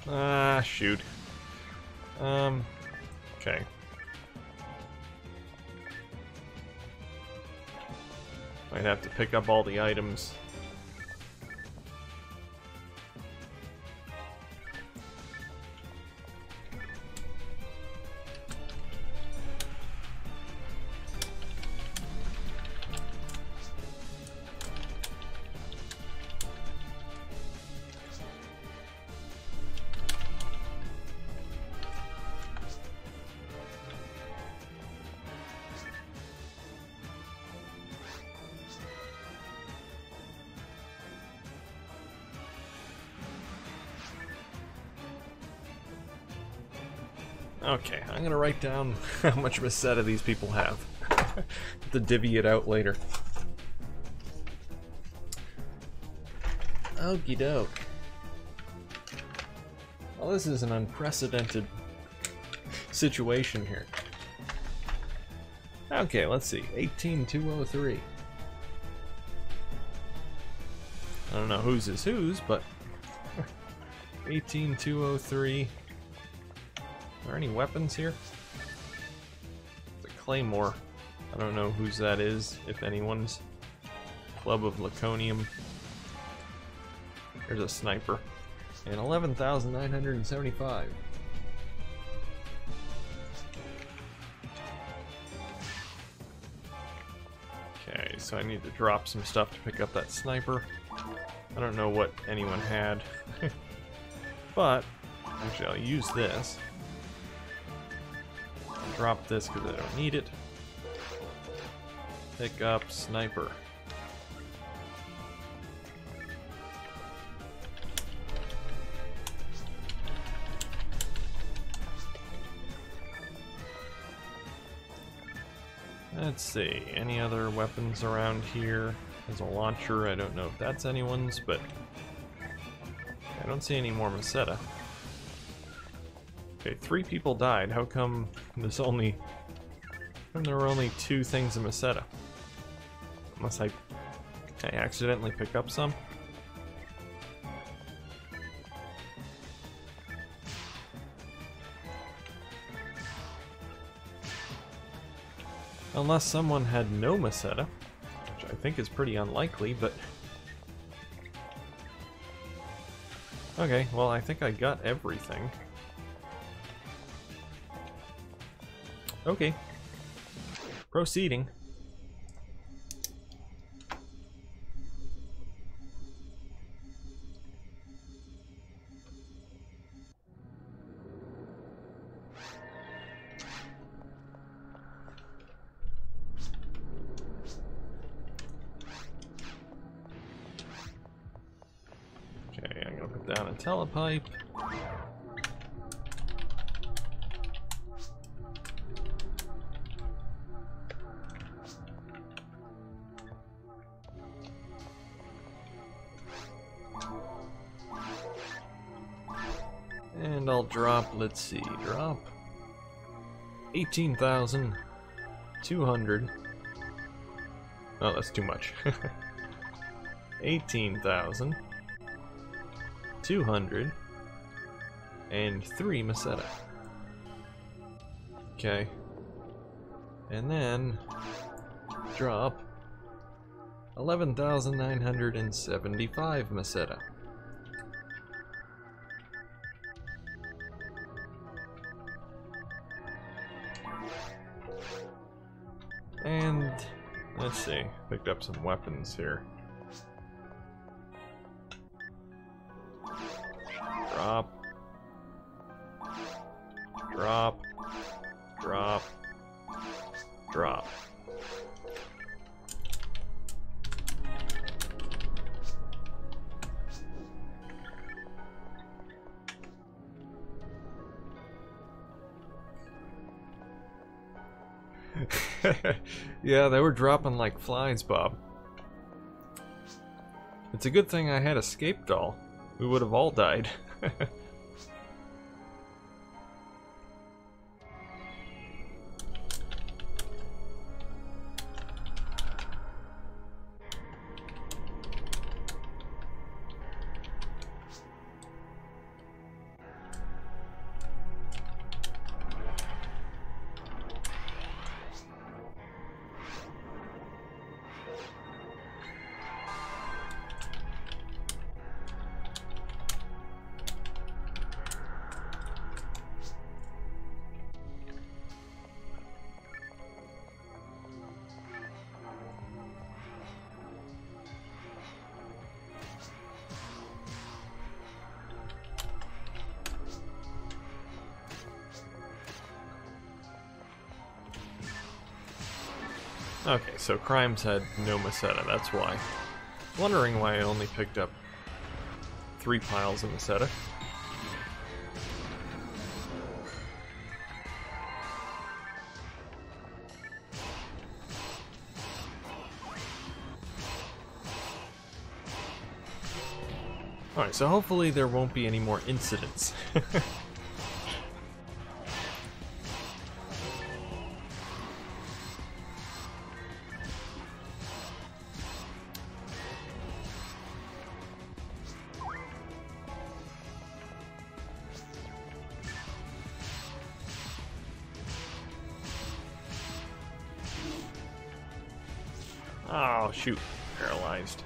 Ah, shoot. Okay. Might have to pick up all the items. Okay, I'm gonna write down how much of a set of these people have. To divvy it out later. Okie doke. Well, this is an unprecedented situation here. Okay, let's see. 18203. I don't know whose is whose, but 18203. Are there any weapons here? It's a claymore. I don't know whose that is, if anyone's. Club of Laconium. There's a sniper. And 11,975. Okay, so I need to drop some stuff to pick up that sniper. I don't know what anyone had. But, actually I'll use this. Drop this because I don't need it. Pick up sniper. Let's see, any other weapons around here? There's a launcher, I don't know if that's anyone's, but I don't see any more Maceta. Okay, 3 people died. How come there were only 2 things in Maceta? Unless I accidentally pick up some? Unless someone had no Maceta, which I think is pretty unlikely, but... Okay, well I think I got everything. Okay. Proceeding. Okay, I'm gonna put down a telepipe. And I'll drop, let's see, drop 18,200. Oh, that's too much. 18,203 Maceta. Okay. And then drop 11,975 Maceta. And let's see, picked up some weapons here. Drop. Drop. Drop. Drop. Yeah, they were dropping like flies, Bob. It's a good thing I had escape doll. We would have all died. Okay, so Crimes had no Maceta, that's why. Wondering why I only picked up 3 piles of Maceta. Alright, so hopefully there won't be any more incidents. Oh, shoot. Paralyzed.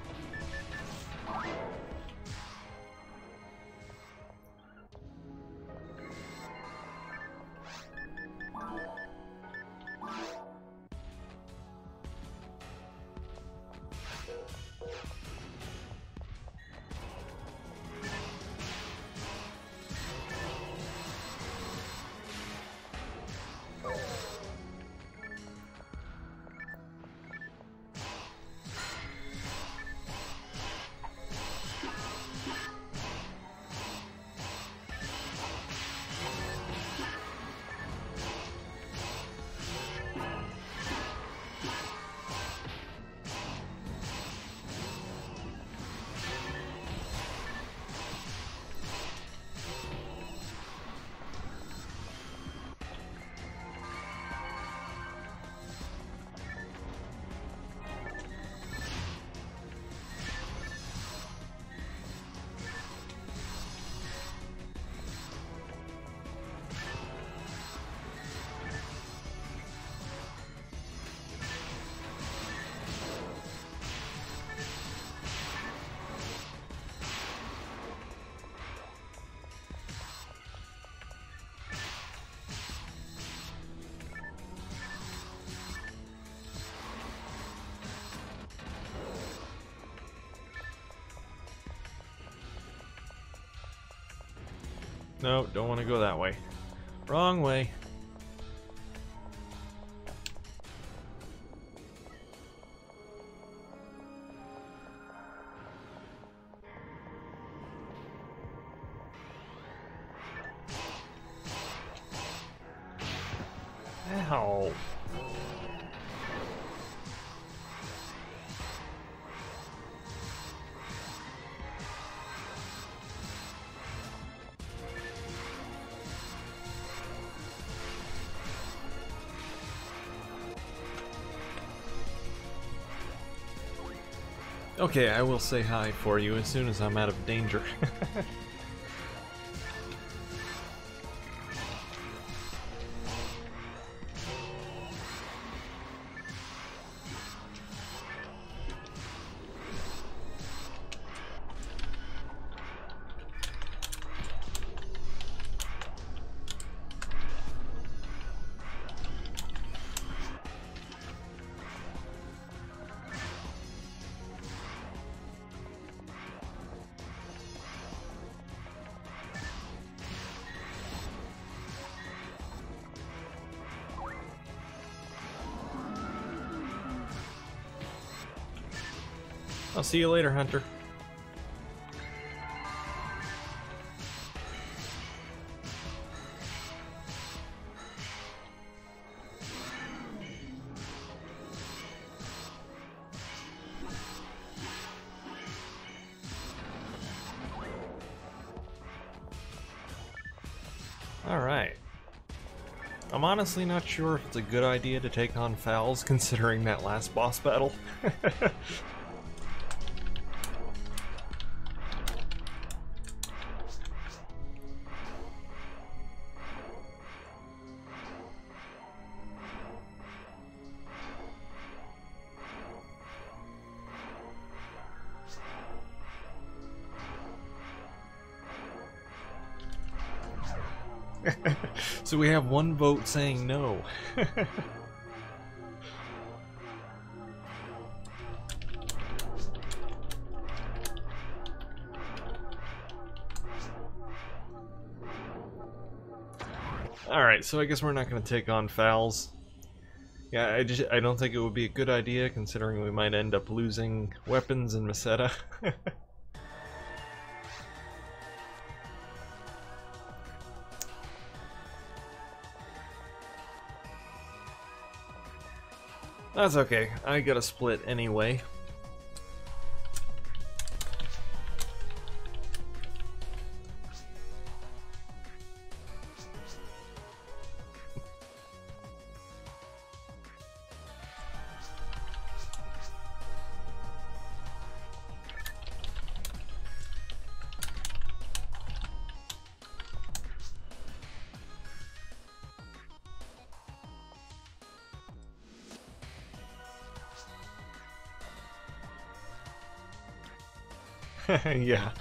No, don't want to go that way. Wrong way. Ow. Okay, I will say hi for you as soon as I'm out of danger. I'll see you later, Hunter. Alright. I'm honestly not sure if it's a good idea to take on Fowls considering that last boss battle. So we have one vote saying no. Alright, so I guess we're not going to take on Fowls. Yeah, I don't think it would be a good idea considering we might end up losing weapons in Meseta. That's okay, I got a split anyway. Yeah.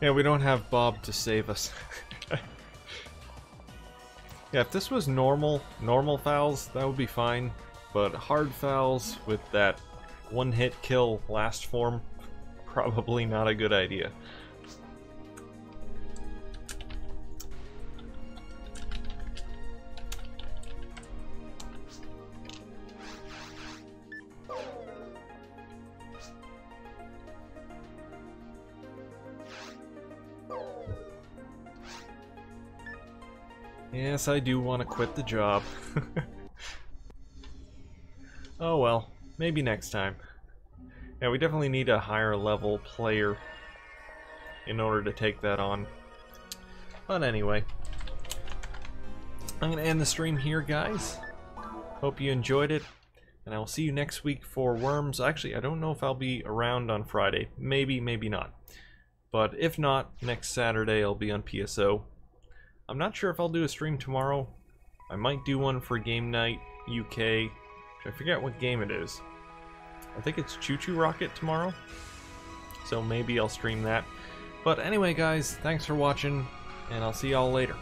Yeah, we don't have Bob to save us. Yeah, if this was normal Fowls, that would be fine. But hard Fowls with that one-hit kill last form, probably not a good idea. Yes, I do want to quit the job. Oh well, maybe next time. Yeah, we definitely need a higher level player in order to take that on. But anyway, I'm going to end the stream here, guys. Hope you enjoyed it, and I will see you next week for Worms. Actually, I don't know if I'll be around on Friday. Maybe, maybe not. But if not, next Saturday I'll be on PSO. I'm not sure if I'll do a stream tomorrow. I might do one for Game Night UK. I forget what game it is. I think it's Choo Choo Rocket tomorrow. So maybe I'll stream that. But anyway, guys, thanks for watching, and I'll see y'all later.